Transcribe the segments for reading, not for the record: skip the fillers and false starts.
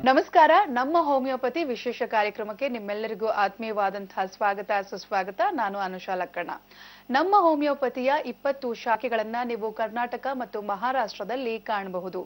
ನಮಸ್ಕಾರ. ನಮ್ಮ ಹೋಮಿಯೋಪತಿ ವಿಶೇಷ ಕಾರ್ಯಕ್ರಮಕ್ಕೆ ನಿಮ್ಮೆಲ್ಲರಿಗೂ ಆತ್ಮೀಯವಾದಂತಹ ಸ್ವಾಗತ ಸುಸ್ವಾಗತ. ನಾನು ಅನುಷಾ ಲಕ್ಕಣ್ಣ. ನಮ್ಮ ಹೋಮಿಯೋಪತಿಯ 20 ಶಾಖೆಗಳನ್ನ ನೀವು ಕರ್ನಾಟಕ ಮತ್ತು ಮಹಾರಾಷ್ಟ್ರದಲ್ಲಿ ಕಾಣಬಹುದು.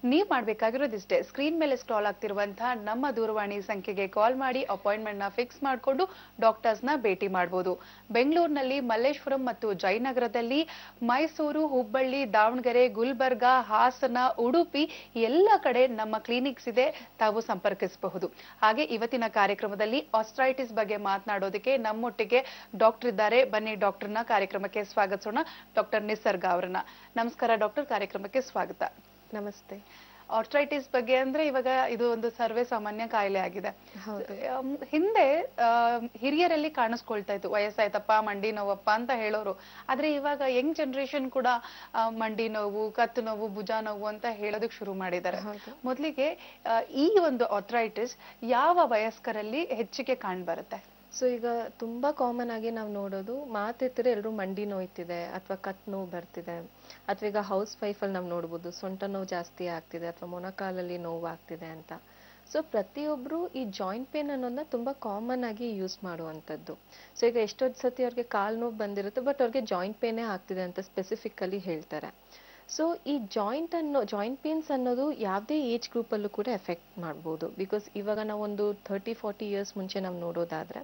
ನೀವು ಮಾಡಬೇಕಾಗಿರೋದಿಷ್ಟೇ, ಸ್ಕ್ರೀನ್ ಮೇಲೆ ಸ್ಕ್ರಾಲ್ ಆಗ್ತಿರುವಂತಹ ನಮ್ಮ ದೂರವಾಣಿ ಸಂಖ್ಯೆಗೆ ಕಾಲ್ ಮಾಡಿ ಅಪಾಯಿಂಟ್ಮೆಂಟ್ ನ ಫಿಕ್ಸ್ ಮಾಡಿಕೊಂಡು ಡಾಕ್ಟರ್ಸ್ ನ ಭೇಟಿ ಮಾಡಬಹುದು. ಬೆಂಗಳೂರಿನಲ್ಲಿ ಮಲ್ಲೇಶ್ವರಂ ಮತ್ತು ಜಯನಗರದಲ್ಲಿ, ಮೈಸೂರು, ಹುಬ್ಬಳ್ಳಿ, ದಾವಣಗೆರೆ, ಗುಲ್ಬರ್ಗಾ, ಹಾಸನ, ಉಡುಪಿ ಎಲ್ಲ ಕಡೆ ನಮ್ಮ ಕ್ಲಿನಿಕ್ಸ್ ಇದೆ, ತಾವು ಸಂಪರ್ಕಿಸಬಹುದು. ಹಾಗೆ ಇವತ್ತಿನ ಕಾರ್ಯಕ್ರಮದಲ್ಲಿ ಆಸ್ಟ್ರೈಟಿಸ್ ಬಗ್ಗೆ ಮಾತನಾಡೋದಕ್ಕೆ ನಮ್ಮೊಟ್ಟಿಗೆ ಡಾಕ್ಟರ್ ಇದ್ದಾರೆ. ಬನ್ನಿ ಡಾಕ್ಟರ್ನ ಕಾರ್ಯಕ್ರಮಕ್ಕೆ ಸ್ವಾಗತಿಸೋಣ. ಡಾಕ್ಟರ್ ನಿಸರ್ಗ ಅವರನ್ನ. ನಮಸ್ಕಾರ ಡಾಕ್ಟರ್, ಕಾರ್ಯಕ್ರಮಕ್ಕೆ ಸ್ವಾಗತ. ನಮಸ್ತೆ. ಆರ್ಥ್ರೈಟಿಸ್ ಬಗ್ಗೆ ಅಂದ್ರೆ ಇವಾಗ ಇದು ಒಂದು ಸರ್ವೇ ಸಾಮಾನ್ಯ ಕಾಯಿಲೆ ಆಗಿದೆ. ಹಿಂದೆ ಹಿರಿಯರಲ್ಲಿ ಕಾಣಿಸ್ಕೊಳ್ತಾ ಇತ್ತು, ವಯಸ್ಸಾಯ್ತಪ್ಪ ಮಂಡಿ ನೋವಪ್ಪ ಅಂತ ಹೇಳೋರು. ಆದ್ರೆ ಇವಾಗ ಯಂಗ್ ಜನರೇಷನ್ ಕೂಡ ಮಂಡಿ ನೋವು, ಕತ್ತು ನೋವು, ಭುಜ ನೋವು ಅಂತ ಹೇಳೋದಕ್ಕೆ ಶುರು ಮಾಡಿದ್ದಾರೆ. ಮೊದಲಿಗೆ ಈ ಒಂದು ಆರ್ಥ್ರೈಟಿಸ್ ಯಾವ ವಯಸ್ಕರಲ್ಲಿ ಹೆಚ್ಚಿಗೆ ಕಾಣ್ಬರುತ್ತೆ? ಸೊ ಈಗ ತುಂಬಾ ಕಾಮನ್ ಆಗಿ ನಾವು ನೋಡೋದು, ಮಾತೆತ್ತಿದ್ರೆ ಎಲ್ಲರೂ ಮಂಡಿ ನೋಯ್ತಿದೆ ಅಥವಾ ಕತ್ ನೋವು ಬರ್ತಿದೆ, ಅಥವಾ ಈಗ ಹೌಸ್ ವೈಫಲ್ಲಿ ನಾವು ನೋಡ್ಬೋದು ಸೊಂಟ ನೋವು ಜಾಸ್ತಿ ಆಗ್ತಿದೆ ಅಥವಾ ಮೊಣಕಾಲಲ್ಲಿ ನೋವು ಆಗ್ತಿದೆ ಅಂತ. ಸೊ ಪ್ರತಿಯೊಬ್ಬರು ಈ ಜಾಯಿಂಟ್ ಪೇನ್ ಅನ್ನೋದನ್ನ ತುಂಬಾ ಕಾಮನ್ ಆಗಿ ಯೂಸ್ ಮಾಡುವಂಥದ್ದು. ಸೊ ಈಗ ಎಷ್ಟೊಂದು ಸತಿ ಅವ್ರಿಗೆ ಕಾಲು ನೋವು ಬಂದಿರುತ್ತೆ, ಬಟ್ ಅವ್ರಿಗೆ ಜಾಯಿಂಟ್ ಪೇನೇ ಆಗ್ತಿದೆ ಅಂತ ಸ್ಪೆಸಿಫಿಕಲಿ ಹೇಳ್ತಾರೆ. ಸೊ ಈ ಜಾಯಿಂಟ್ ಪೇನ್ಸ್ ಅನ್ನೋದು ಯಾವುದೇ ಏಜ್ ಗ್ರೂಪಲ್ಲೂ ಕೂಡ ಎಫೆಕ್ಟ್ ಮಾಡ್ಬೋದು. ಬಿಕಾಸ್ ಇವಾಗ ನಾವೊಂದು 30-40 ಇಯರ್ಸ್ ಮುಂಚೆ ನಾವು ನೋಡೋದಾದ್ರೆ,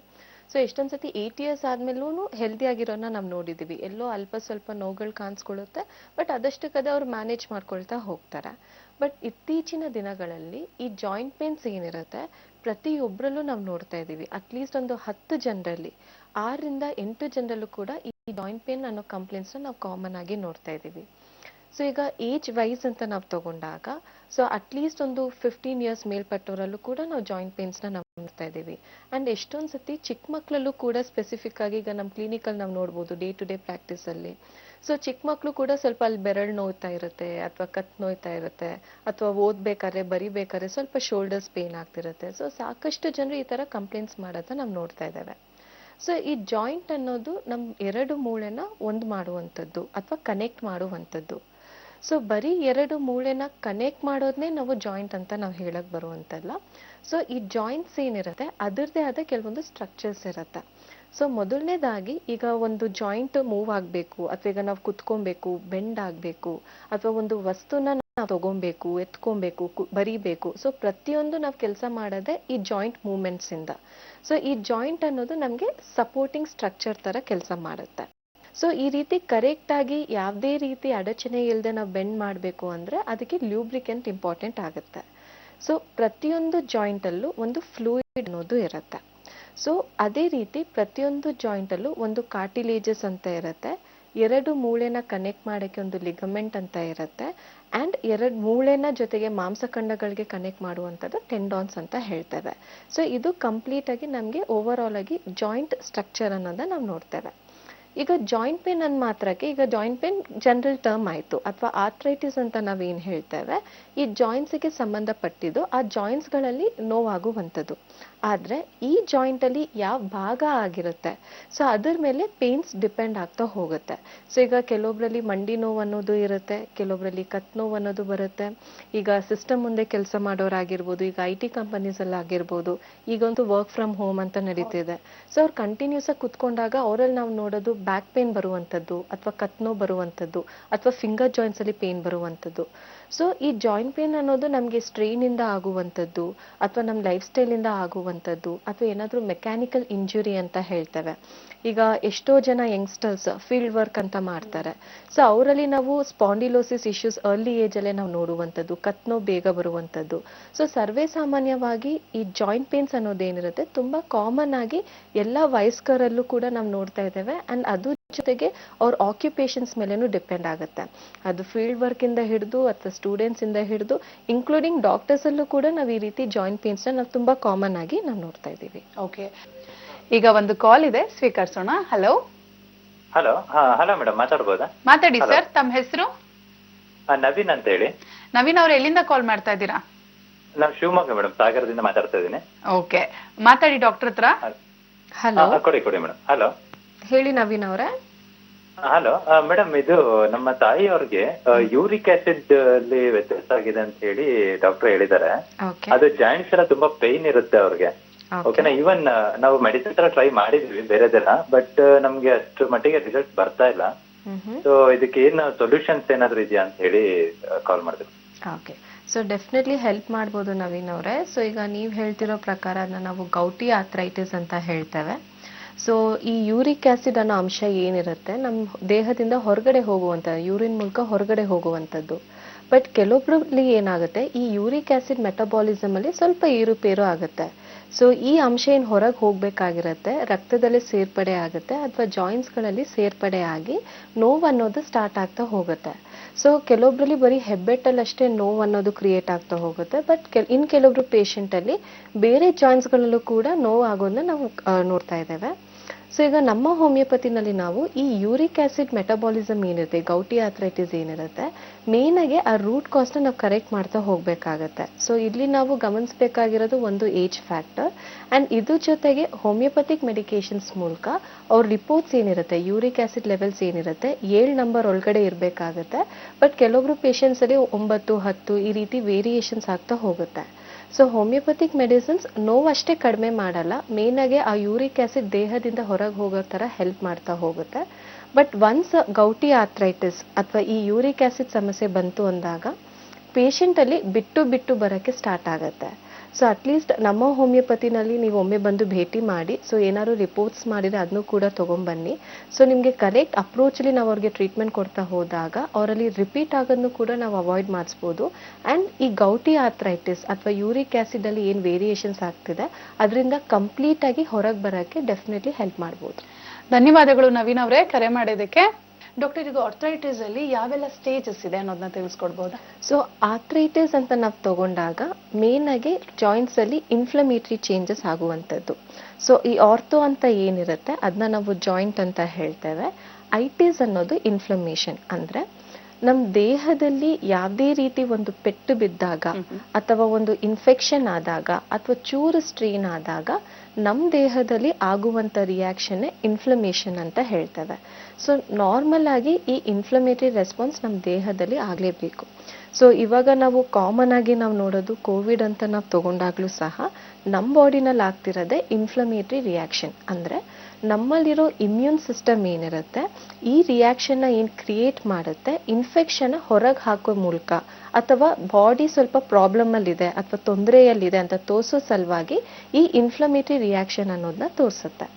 ಸೊ ಎಷ್ಟೊಂದು ಸತಿ 8 ಇಯರ್ಸ್ ಆದ್ಮೇಲೂ ಹೆಲ್ದಿ ಆಗಿರೋನ ನಾವು ನೋಡಿದ್ದೀವಿ. ಎಲ್ಲೋ ಅಲ್ಪ ಸ್ವಲ್ಪ ನೋವುಗಳು ಕಾಣಿಸ್ಕೊಳ್ಳುತ್ತೆ, ಬಟ್ ಅದಷ್ಟಕ್ಕದೇ ಅವ್ರು ಮ್ಯಾನೇಜ್ ಮಾಡ್ಕೊಳ್ತಾ ಹೋಗ್ತಾರೆ. ಬಟ್ ಇತ್ತೀಚಿನ ದಿನಗಳಲ್ಲಿ ಈ ಜಾಯಿಂಟ್ ಪೇನ್ಸ್ ಏನಿರುತ್ತೆ ಪ್ರತಿಯೊಬ್ಬರಲ್ಲೂ ನಾವು ನೋಡ್ತಾ ಇದ್ದೀವಿ. ಅಟ್ಲೀಸ್ಟ್ ಒಂದು 10 ಜನರಲ್ಲಿ 6ರಿಂದ 8 ಜನರಲ್ಲೂ ಕೂಡ ಈ ಜಾಯಿಂಟ್ ಪೇನ್ ಅನ್ನೋ ಕಂಪ್ಲೇಂಟ್ಸ್ನ ನಾವು ಕಾಮನ್ ಆಗಿ ನೋಡ್ತಾ ಇದ್ದೀವಿ. ಸೊ ಈಗ ಏಜ್ ವೈಸ್ ಅಂತ ನಾವು ತಗೊಂಡಾಗ, ಸೊ ಅಟ್ಲೀಸ್ಟ್ ಒಂದು 15 ಇಯರ್ಸ್ ಮೇಲ್ಪಟ್ಟವರಲ್ಲೂ ಕೂಡ ನಾವು ಜಾಯಿಂಟ್ ಪೇನ್ಸ್ನ ನಾವು ನೋಡ್ತಾ ಇದ್ದೀವಿ. ಆ್ಯಂಡ್ ಎಷ್ಟೊಂದು ಸತಿ ಚಿಕ್ಕ ಮಕ್ಕಳಲ್ಲೂ ಕೂಡ ಸ್ಪೆಸಿಫಿಕ್ ಆಗಿ ಈಗ ನಮ್ಮ ಕ್ಲಿನಿಕಲ್ಲಿ ನಾವು ನೋಡ್ಬೋದು ಡೇ ಟು ಡೇ ಪ್ರಾಕ್ಟೀಸಲ್ಲಿ. ಸೊ ಚಿಕ್ಕ ಮಕ್ಕಳು ಕೂಡ ಸ್ವಲ್ಪ ಅಲ್ಲಿ ಬೆರಳು ನೋಯ್ತಾ ಇರುತ್ತೆ ಅಥವಾ ಕತ್ ನೋಯ್ತಾ ಇರುತ್ತೆ, ಅಥವಾ ಓದ್ಬೇಕಾದ್ರೆ ಬರಿಬೇಕಾದ್ರೆ ಸ್ವಲ್ಪ ಶೋಲ್ಡರ್ಸ್ ಪೇನ್ ಆಗ್ತಿರುತ್ತೆ. ಸೊ ಸಾಕಷ್ಟು ಜನರು ಈ ಥರ ಕಂಪ್ಲೇಂಟ್ಸ್ ಮಾಡೋದನ್ನ ನಾವು ನೋಡ್ತಾ ಇದ್ದೇವೆ. ಸೊ ಈ ಜಾಯಿಂಟ್ ಅನ್ನೋದು ನಮ್ಮ 2 ಮೂಳೆನ ಒಂದು ಮಾಡುವಂಥದ್ದು ಅಥವಾ ಕನೆಕ್ಟ್ ಮಾಡುವಂಥದ್ದು. ಸೊ ಬರೀ 2 ಮೂಳೆನ ಕನೆಕ್ಟ್ ಮಾಡೋದನ್ನೇ ನಾವು ಜಾಯಿಂಟ್ ಅಂತ ನಾವು ಹೇಳಕ್ ಬರುವಂತಲ್ಲ. ಸೊ ಈ ಜಾಯಿಂಟ್ಸ್ ಏನಿರುತ್ತೆ ಅದರದೇ ಆದ ಕೆಲವೊಂದು ಸ್ಟ್ರಕ್ಚರ್ಸ್ ಇರುತ್ತೆ. ಸೊ ಮೊದಲನೇದಾಗಿ ಈಗ ಒಂದು ಜಾಯಿಂಟ್ ಮೂವ್ ಆಗಬೇಕು, ಅಥವಾ ಈಗ ನಾವು ಕುತ್ಕೊಬೇಕು, ಬೆಂಡ್ ಆಗಬೇಕು, ಅಥವಾ ಒಂದು ವಸ್ತುನ ನಾವು ತಗೊಬೇಕು, ಎತ್ಕೊಬೇಕು, ಬರಿಬೇಕು. ಸೊ ಪ್ರತಿಯೊಂದು ನಾವು ಕೆಲಸ ಮಾಡೋದೇ ಈ ಜಾಯಿಂಟ್ ಮೂವ್ಮೆಂಟ್ಸ್ ಇಂದ. ಸೊ ಈ ಜಾಯಿಂಟ್ ಅನ್ನೋದು ನಮಗೆ ಸಪೋರ್ಟಿಂಗ್ ಸ್ಟ್ರಕ್ಚರ್ ತರ ಕೆಲಸ ಮಾಡುತ್ತೆ. ಸೊ ಈ ರೀತಿ ಕರೆಕ್ಟ್ ಆಗಿ ಯಾವುದೇ ರೀತಿ ಅಡಚಣೆ ಇಲ್ಲದೆ ನಾವು ಬೆಂಡ್ ಮಾಡಬೇಕು ಅಂದ್ರೆ ಅದಕ್ಕೆ ಲ್ಯೂಬ್ರಿಕೆಂಟ್ ಇಂಪಾರ್ಟೆಂಟ್ ಆಗುತ್ತೆ. ಸೊ ಪ್ರತಿಯೊಂದು ಜಾಯಿಂಟಲ್ಲೂ ಒಂದು ಫ್ಲೂಯಿಡ್ ಅನ್ನೋದು ಇರುತ್ತೆ. ಸೊ ಅದೇ ರೀತಿ ಪ್ರತಿಯೊಂದು ಜಾಯಿಂಟಲ್ಲೂ ಒಂದು ಕಾರ್ಟಿಲೇಜಸ್ ಅಂತ ಇರುತ್ತೆ, 2 ಮೂಳೆನ ಕನೆಕ್ಟ್ ಮಾಡೋಕ್ಕೆ ಒಂದು ಲಿಗಮೆಂಟ್ ಅಂತ ಇರುತ್ತೆ, ಆ್ಯಂಡ್ 2 ಮೂಳೆನ ಜೊತೆಗೆ ಮಾಂಸಖಂಡಗಳಿಗೆ ಕನೆಕ್ಟ್ ಮಾಡುವಂಥದ್ದು ಟೆಂಡಾನ್ಸ್ ಅಂತ ಹೇಳ್ತೇವೆ. ಸೊ ಇದು ಕಂಪ್ಲೀಟ್ ಆಗಿ ನಮಗೆ ಓವರ್ ಆಲ್ ಆಗಿ ಜಾಯಿಂಟ್ ಸ್ಟ್ರಕ್ಚರ್ ಅನ್ನೋದನ್ನ ನಾವು ನೋಡ್ತೇವೆ. ಈಗ ಜಾಯಿಂಟ್ ಪೇನ್ ಅನ್ನ ಮಾತ್ರಕ್ಕೆ, ಈಗ ಜಾಯಿಂಟ್ ಪೇನ್ ಜನರಲ್ ಟರ್ಮ್ ಆಯಿತು, ಅಥವಾ ಆರ್ಥ್ರೈಟಿಸ್ ಅಂತ ನಾವೇನು ಹೇಳ್ತೇವೆ ಈ ಜಾಯಿಂಟ್ಸಿಗೆ ಸಂಬಂಧಪಟ್ಟಿದ್ದು ಆ ಜಾಯಿಂಟ್ಸ್ಗಳಲ್ಲಿ ನೋವಾಗುವಂಥದ್ದು. ಆದರೆ ಈ ಜಾಯಿಂಟಲ್ಲಿ ಯಾವ ಭಾಗ ಆಗಿರುತ್ತೆ ಸೊ ಅದ್ರ ಮೇಲೆ ಪೇನ್ಸ್ ಡಿಪೆಂಡ್ ಆಗ್ತಾ ಹೋಗುತ್ತೆ. ಸೊ ಈಗ ಕೆಲವೊಬ್ಬರಲ್ಲಿ ಮಂಡಿ ನೋವು ಅನ್ನೋದು ಇರುತ್ತೆ, ಕೆಲವೊಬ್ಬರಲ್ಲಿ ಕತ್ ನೋವು ಅನ್ನೋದು ಬರುತ್ತೆ. ಈಗ ಸಿಸ್ಟಮ್ ಮುಂದೆ ಕೆಲಸ ಮಾಡೋರಾಗಿರ್ಬೋದು, ಈಗ IT ಕಂಪನೀಸಲ್ಲಿ ಆಗಿರ್ಬೋದು, ಈಗಂತೂ ವರ್ಕ್ ಫ್ರಮ್ ಹೋಮ್ ಅಂತ ನಡೀತಿದೆ. ಸೊ ಅವ್ರು ಕಂಟಿನ್ಯೂಸ್ ಆಗಿ ಕುತ್ಕೊಂಡಾಗ ಅವರಲ್ಲಿ ನಾವು ನೋಡೋದು ಬ್ಯಾಕ್ ಪೇನ್ ಬರುವಂಥದ್ದು, ಅಥವಾ ಕತ್ ನೋವು ಬರುವಂಥದ್ದು, ಅಥವಾ ಫಿಂಗರ್ ಜಾಯಿಂಟ್ಸ್ ಅಲ್ಲಿ ಪೇನ್ ಬರುವಂಥದ್ದು. ಸೊ ಈ ಜಾಯಿಂಟ್ ಪೇನ್ ಅನ್ನೋದು ನಮಗೆ ಸ್ಟ್ರೈನ್ ಇಂದ ಆಗುವಂಥದ್ದು, ಅಥವಾ ನಮ್ಮ ಲೈಫ್ ಸ್ಟೈಲ್ ಇಂದ ಆಗುವಂಥದ್ದು, ಅಥವಾ ಏನಾದರೂ ಮೆಕ್ಯಾನಿಕಲ್ ಇಂಜುರಿ ಅಂತ ಹೇಳ್ತೇವೆ. ಈಗ ಎಷ್ಟೋ ಜನ ಯಂಗ್ಸ್ಟರ್ಸ್ ಫೀಲ್ಡ್ ವರ್ಕ್ ಅಂತ ಮಾಡ್ತಾರೆ. ಸೊ ಅವರಲ್ಲಿ ನಾವು ಸ್ಪಾಂಡಿಲೋಸಿಸ್ ಇಶ್ಯೂಸ್ ಅರ್ಲಿ ಏಜಲ್ಲೇ ನಾವು ನೋಡುವಂಥದ್ದು, ಕತ್ ನೋವು ಬೇಗ ಬರುವಂಥದ್ದು. ಸೊ ಸರ್ವೇ ಸಾಮಾನ್ಯವಾಗಿ ಈ ಜಾಯಿಂಟ್ ಪೇನ್ಸ್ ಅನ್ನೋದೇನಿರುತ್ತೆ ತುಂಬಾ ಕಾಮನ್ ಆಗಿ ಎಲ್ಲ ವಯಸ್ಕರಲ್ಲೂ ಕೂಡ ನಾವು ನೋಡ್ತಾ ಇದ್ದೇವೆ. ಆ್ಯಂಡ್ ಅದು ಜೊತೆಗೆ ಅವ್ರ ಆಕ್ಯುಪೇಷನ್ಸ್ ಮೇಲೇನು ಡಿಪೆಂಡ್ ಆಗುತ್ತೆ. ಅದು ಫೀಲ್ಡ್ ವರ್ಕ್ ಇಂದ ಹಿಡಿದು ಅಥವಾ ಸ್ಟೂಡೆಂಟ್ಸ್ ಇಂದ ಹಿಡಿದು ಇನ್ಕ್ಲೂಡಿಂಗ್ ಡಾಕ್ಟರ್ಸ್ ಅಲ್ಲೂ ಕೂಡ ನಾವು ಈ ರೀತಿ ಜಾಯಿಂಟ್ ಪೇನ್ಸ್ ನಾವು ತುಂಬಾ ಕಾಮನ್ ಆಗಿ ನಾವು ನೋಡ್ತಾ ಇದ್ದೀವಿ. ಓಕೆ, ಈಗ ಒಂದು ಕಾಲ್ ಇದೆ, ಸ್ವೀಕರಿಸೋಣ. ಹಲೋ. ಹಲೋ. ಹಲೋ ಮೇಡಮ್, ಮಾತಾಡ್ಬೋದಾ? ಮಾತಾಡಿ ಸರ್, ತಮ್ಮ ಹೆಸರು? ನವೀನ್ ಅಂತ ಹೇಳಿ. ನವೀನ್ ಅವ್ರು ಎಲ್ಲಿಂದ ಕಾಲ್ ಮಾಡ್ತಾ ಇದ್ದೀರಾ? ನಾವು ಶಿವಮೊಗ್ಗ ಮೇಡಮ್, ಸಾಗರದಿಂದ ಮಾತಾಡ್ತಾ ಇದ್ದೀನಿ. ಓಕೆ, ಮಾತಾಡಿ ಡಾಕ್ಟರ್ ಹತ್ರ. ಹಲೋ. ಕೊಡಿ ಮೇಡಮ್. ಹಲೋ, ಹೇಳಿ ನವೀನ್ ಅವರೇ. ಹಲೋ ಮೇಡಮ್, ಇದು ನಮ್ಮ ತಾಯಿಯವ್ರಿಗೆ ಯೂರಿಕ್ ಆಸಿಡ್ ಅಲ್ಲಿ ವ್ಯತ್ಯಾಸ ಆಗಿದೆ ಅಂತ ಹೇಳಿ ಡಾಕ್ಟರ್ ಹೇಳಿದ್ದಾರೆ. ಓಕೆ ಅದು ಜಾಯಿಂಟ್ಸ್ ಎಲ್ಲ ತುಂಬಾ ಪೈನ್ ಇರುತ್ತೆ ಅವ್ರಿಗೆ. ಓಕೆನಾ? ಈವನ್ ನಾವು ಮೆಡಿಸಿನ್ ತರ ಟ್ರೈ ಮಾಡಿದ್ವಿ ಬೇರೆದೆಲ್ಲ, ಬಟ್ ನಮ್ಗೆ ಅಷ್ಟು ಮಟ್ಟಿಗೆ ರಿಸಲ್ಟ್ ಬರ್ತಾ ಇಲ್ಲ. ಸೊ ಇದಕ್ಕೆ ಏನ್ ಸೊಲ್ಯೂಷನ್ಸ್ ಏನಾದ್ರು ಇದೆಯಾ ಅಂತ ಹೇಳಿ ಕಾಲ್ ಮಾಡಿದ್ವಿ. ಓಕೆ, ಸೊ ಡೆಫಿನೆಟ್ಲಿ ಹೆಲ್ಪ್ ಮಾಡ್ಬೋದು ನವೀನ್ ಅವರೇ. ಸೊ ಈಗ ನೀವು ಹೇಳ್ತಿರೋ ಪ್ರಕಾರ ಅದನ್ನ ನಾವು ಗೌಟಿ ಆಥ್ರೈಟಿಸ್ ಅಂತ ಹೇಳ್ತೇವೆ. ಸೊ ಈ ಯೂರಿಕ್ ಆಸಿಡ್ ಅನ್ನೋ ಅಂಶ ಏನಿರುತ್ತೆ ನಮ್ಮ ದೇಹದಿಂದ ಹೊರಗಡೆ ಹೋಗುವಂಥ ಯೂರಿನ್ ಮೂಲಕ ಹೊರಗಡೆ ಹೋಗುವಂಥದ್ದು. ಬಟ್ ಕೆಲವೊಬ್ಬರಲ್ಲಿ ಏನಾಗುತ್ತೆ, ಈ ಯೂರಿಕ್ ಆಸಿಡ್ ಮೆಟಬಾಲಿಸಮ್ ಅಲ್ಲಿ ಸ್ವಲ್ಪ ಏರುಪೇರು ಆಗುತ್ತೆ. ಸೊ ಈ ಅಂಶ ಏನು ಹೊರಗೆ ಹೋಗ್ಬೇಕಾಗಿರುತ್ತೆ, ರಕ್ತದಲ್ಲಿ ಸೇರ್ಪಡೆ ಆಗುತ್ತೆ ಅಥವಾ ಜಾಯಿಂಟ್ಸ್ಗಳಲ್ಲಿ ಸೇರ್ಪಡೆ ಆಗಿ ನೋವು ಅನ್ನೋದು ಸ್ಟಾರ್ಟ್ ಆಗ್ತಾ ಹೋಗುತ್ತೆ. ಸೊ ಕೆಲವೊಬ್ಬರಲ್ಲಿ ಬರೀ ಹೆಬ್ಬೆಟ್ಟಲ್ಲಷ್ಟೇ ನೋವು ಅನ್ನೋದು ಕ್ರಿಯೇಟ್ ಆಗ್ತಾ ಹೋಗುತ್ತೆ. ಬಟ್ ಕೆಲವೊಬ್ರು ಪೇಷಂಟಲ್ಲಿ ಬೇರೆ ಜಾಯಿಂಟ್ಸ್ಗಳಲ್ಲೂ ಕೂಡ ನೋವು ಆಗೋದನ್ನ ನಾವು ನೋಡ್ತಾ ಇದ್ದೇವೆ. ಸೊ ಈಗ ನಮ್ಮ ಹೋಮಿಯೋಪತಿನಲ್ಲಿ ನಾವು ಈ ಯೂರಿಕ್ ಆಸಿಡ್ ಮೆಟಬಾಲಿಸಮ್ ಏನಿರುತ್ತೆ, ಗೌಟಿ ಆಥ್ರೈಟಿಸ್ ಏನಿರುತ್ತೆ, ಮೇಯ್ನಾಗಿ ಆ ರೂಟ್ ಕಾಸ್ನ ನಾವು ಕರೆಕ್ಟ್ ಮಾಡ್ತಾ ಹೋಗ್ಬೇಕಾಗತ್ತೆ. ಸೊ ಇಲ್ಲಿ ನಾವು ಗಮನಿಸಬೇಕಾಗಿರೋದು ಒಂದು ಏಜ್ ಫ್ಯಾಕ್ಟರ್ ಆ್ಯಂಡ್ ಇದ್ರ ಜೊತೆಗೆ ಹೋಮಿಯೋಪತಿಕ್ ಮೆಡಿಕೇಶನ್ಸ್ ಮೂಲಕ ಅವ್ರ ರಿಪೋರ್ಟ್ಸ್ ಏನಿರುತ್ತೆ, ಯೂರಿಕ್ ಆಸಿಡ್ ಲೆವೆಲ್ಸ್ ಏನಿರುತ್ತೆ 7 ನಂಬರ್ ಒಳಗಡೆ ಇರಬೇಕಾಗತ್ತೆ. ಬಟ್ ಕೆಲವೊಬ್ರು ಪೇಷಂಟ್ಸಲ್ಲಿ 9, 10 ಈ ರೀತಿ ವೇರಿಯೇಷನ್ಸ್ ಆಗ್ತಾ ಹೋಗುತ್ತೆ. ಸೊ ಹೋಮಿಯೋಪತಿಕ್ ಮೆಡಿಸಿನ್ಸ್ ನೋವಷ್ಟೇ ಕಡಿಮೆ ಮಾಡಲ್ಲ, ಮೇಯ್ನಾಗೆ ಆ ಯೂರಿಕ್ ಆಸಿಡ್ ದೇಹದಿಂದ ಹೊರಗೆ ಹೋಗೋ ಥರ ಹೆಲ್ಪ್ ಮಾಡ್ತಾ ಹೋಗುತ್ತೆ. ಬಟ್ ಒನ್ಸ್ ಗೌಟಿ ಆಥ್ರೈಟಿಸ್ ಅಥವಾ ಈ ಯೂರಿಕ್ ಆಸಿಡ್ ಸಮಸ್ಯೆ ಬಂತು ಅಂದಾಗ ಪೇಷಂಟಲ್ಲಿ ಬಿಟ್ಟು ಬಿಟ್ಟು ಬರೋಕ್ಕೆ ಸ್ಟಾರ್ಟ್ ಆಗುತ್ತೆ. ಸೊ ಅಟ್ಲೀಸ್ಟ್ ನಮ್ಮ ಹೋಮಿಯೋಪತಿನಲ್ಲಿ ನೀವು ಒಮ್ಮೆ ಬಂದು ಭೇಟಿ ಮಾಡಿ, ಸೊ ಏನಾದ್ರು ರಿಪೋರ್ಟ್ಸ್ ಮಾಡಿದರೆ ಅದನ್ನು ಕೂಡ ತೊಗೊಂಬನ್ನಿ. ಸೊ ನಿಮಗೆ ಕರೆಕ್ಟ್ ಅಪ್ರೋಚಲ್ಲಿ ನಾವು ಅವ್ರಿಗೆ ಟ್ರೀಟ್ಮೆಂಟ್ ಕೊಡ್ತಾ ಹೋದಾಗ ಅವರಲ್ಲಿ ರಿಪೀಟ್ ಆಗೋದನ್ನು ಕೂಡ ನಾವು ಅವಾಯ್ಡ್ ಮಾಡಿಸ್ಬೋದು. ಆ್ಯಂಡ್ ಈ ಗೌಟಿ ಆಥ್ರೈಟಿಸ್ ಅಥವಾ ಯೂರಿಕ್ ಆ್ಯಸಿಡಲ್ಲಿ ಏನು ವೇರಿಯೇಷನ್ಸ್ ಆಗ್ತಿದೆ ಅದರಿಂದ ಕಂಪ್ಲೀಟಾಗಿ ಹೊರಗೆ ಬರೋಕ್ಕೆ ಡೆಫಿನೆಟ್ಲಿ ಹೆಲ್ಪ್ ಮಾಡ್ಬೋದು. ಧನ್ಯವಾದಗಳು ನವೀನ್ ಅವರೇ ಕರೆ ಮಾಡಿದ್ದಕ್ಕೆ. ಡಾಕ್ಟರ್, ಈಗ ಆರ್ಥರೈಟಿಸ್ ಅಲ್ಲಿ ಯಾವೆಲ್ಲ ಸ್ಟೇಜಸ್ ಇದೆ ಅನ್ನೋದನ್ನ ತಿಳಿಸ್ಕೊಡ್ಬೋದಾ? ಸೊ ಆಥ್ರೈಟಿಸ್ ಅಂತ ನಾವು ತಗೊಂಡಾಗ ಮೇನ್ ಆಗಿ ಜಾಯಿಂಟ್ಸ್ ಅಲ್ಲಿ ಇನ್ಫ್ಲಮೇಟರಿ ಚೇಂಜಸ್ ಆಗುವಂಥದ್ದು. ಸೊ ಈ ಆರ್ಥೋ ಅಂತ ಏನಿರುತ್ತೆ ಅದನ್ನ ನಾವು ಜಾಯಿಂಟ್ ಅಂತ ಹೇಳ್ತೇವೆ. ಐಟಿಸ್ ಅನ್ನೋದು ಇನ್ಫ್ಲಮೇಷನ್, ಅಂದ್ರೆ ನಮ್ಮ ದೇಹದಲ್ಲಿ ಯಾವುದೇ ರೀತಿ ಒಂದು ಪೆಟ್ಟು ಬಿದ್ದಾಗ ಅಥವಾ ಒಂದು ಇನ್ಫೆಕ್ಷನ್ ಆದಾಗ ಅಥವಾ ಚೂರು ಸ್ಟ್ರೈನ್ ಆದಾಗ ನಮ್ಮ ದೇಹದಲ್ಲಿ ಆಗುವಂಥ ರಿಯಾಕ್ಷನ್ನೇ ಇನ್ಫ್ಲಮೇಷನ್ ಅಂತ ಹೇಳ್ತೇವೆ. ಸೊ ನಾರ್ಮಲ್ ಆಗಿ ಈ ಇನ್ಫ್ಲಮೇಟರಿ ರೆಸ್ಪಾನ್ಸ್ ನಮ್ಮ ದೇಹದಲ್ಲಿ ಆಗಲೇಬೇಕು. ಸೊ ಇವಾಗ ನಾವು ಕಾಮನ್ ಆಗಿ ನಾವು ನೋಡೋದು ಕೋವಿಡ್ ಅಂತ ನಾವು ತಗೊಂಡಾಗ್ಲೂ ಸಹ ನಮ್ಮ ಬಾಡಿನಲ್ಲಿ ಆಗ್ತಿರೋದೇ ಇನ್ಫ್ಲಮೇಟರಿ ರಿಯಾಕ್ಷನ್. ಅಂದರೆ ನಮ್ಮಲ್ಲಿರೋ ಇಮ್ಯೂನ್ ಸಿಸ್ಟಮ್ ಏನಿರುತ್ತೆ ಈ ರಿಯಾಕ್ಷನ್ನ ಏನು ಕ್ರಿಯೇಟ್ ಮಾಡುತ್ತೆ, ಇನ್ಫೆಕ್ಷನ್ ಹೊರಗೆ ಹಾಕೋ ಮೂಲಕ ಅಥವಾ ಬಾಡಿ ಸ್ವಲ್ಪ ಪ್ರಾಬ್ಲಮಲ್ಲಿದೆ ಅಥವಾ ತೊಂದರೆಯಲ್ಲಿದೆ ಅಂತ ತೋರಿಸೋ ಸಲುವಾಗಿ ಈ ಇನ್ಫ್ಲಮೇಟರಿ ರಿಯಾಕ್ಷನ್ ಅನ್ನೋದನ್ನ ತೋರಿಸುತ್ತೆ.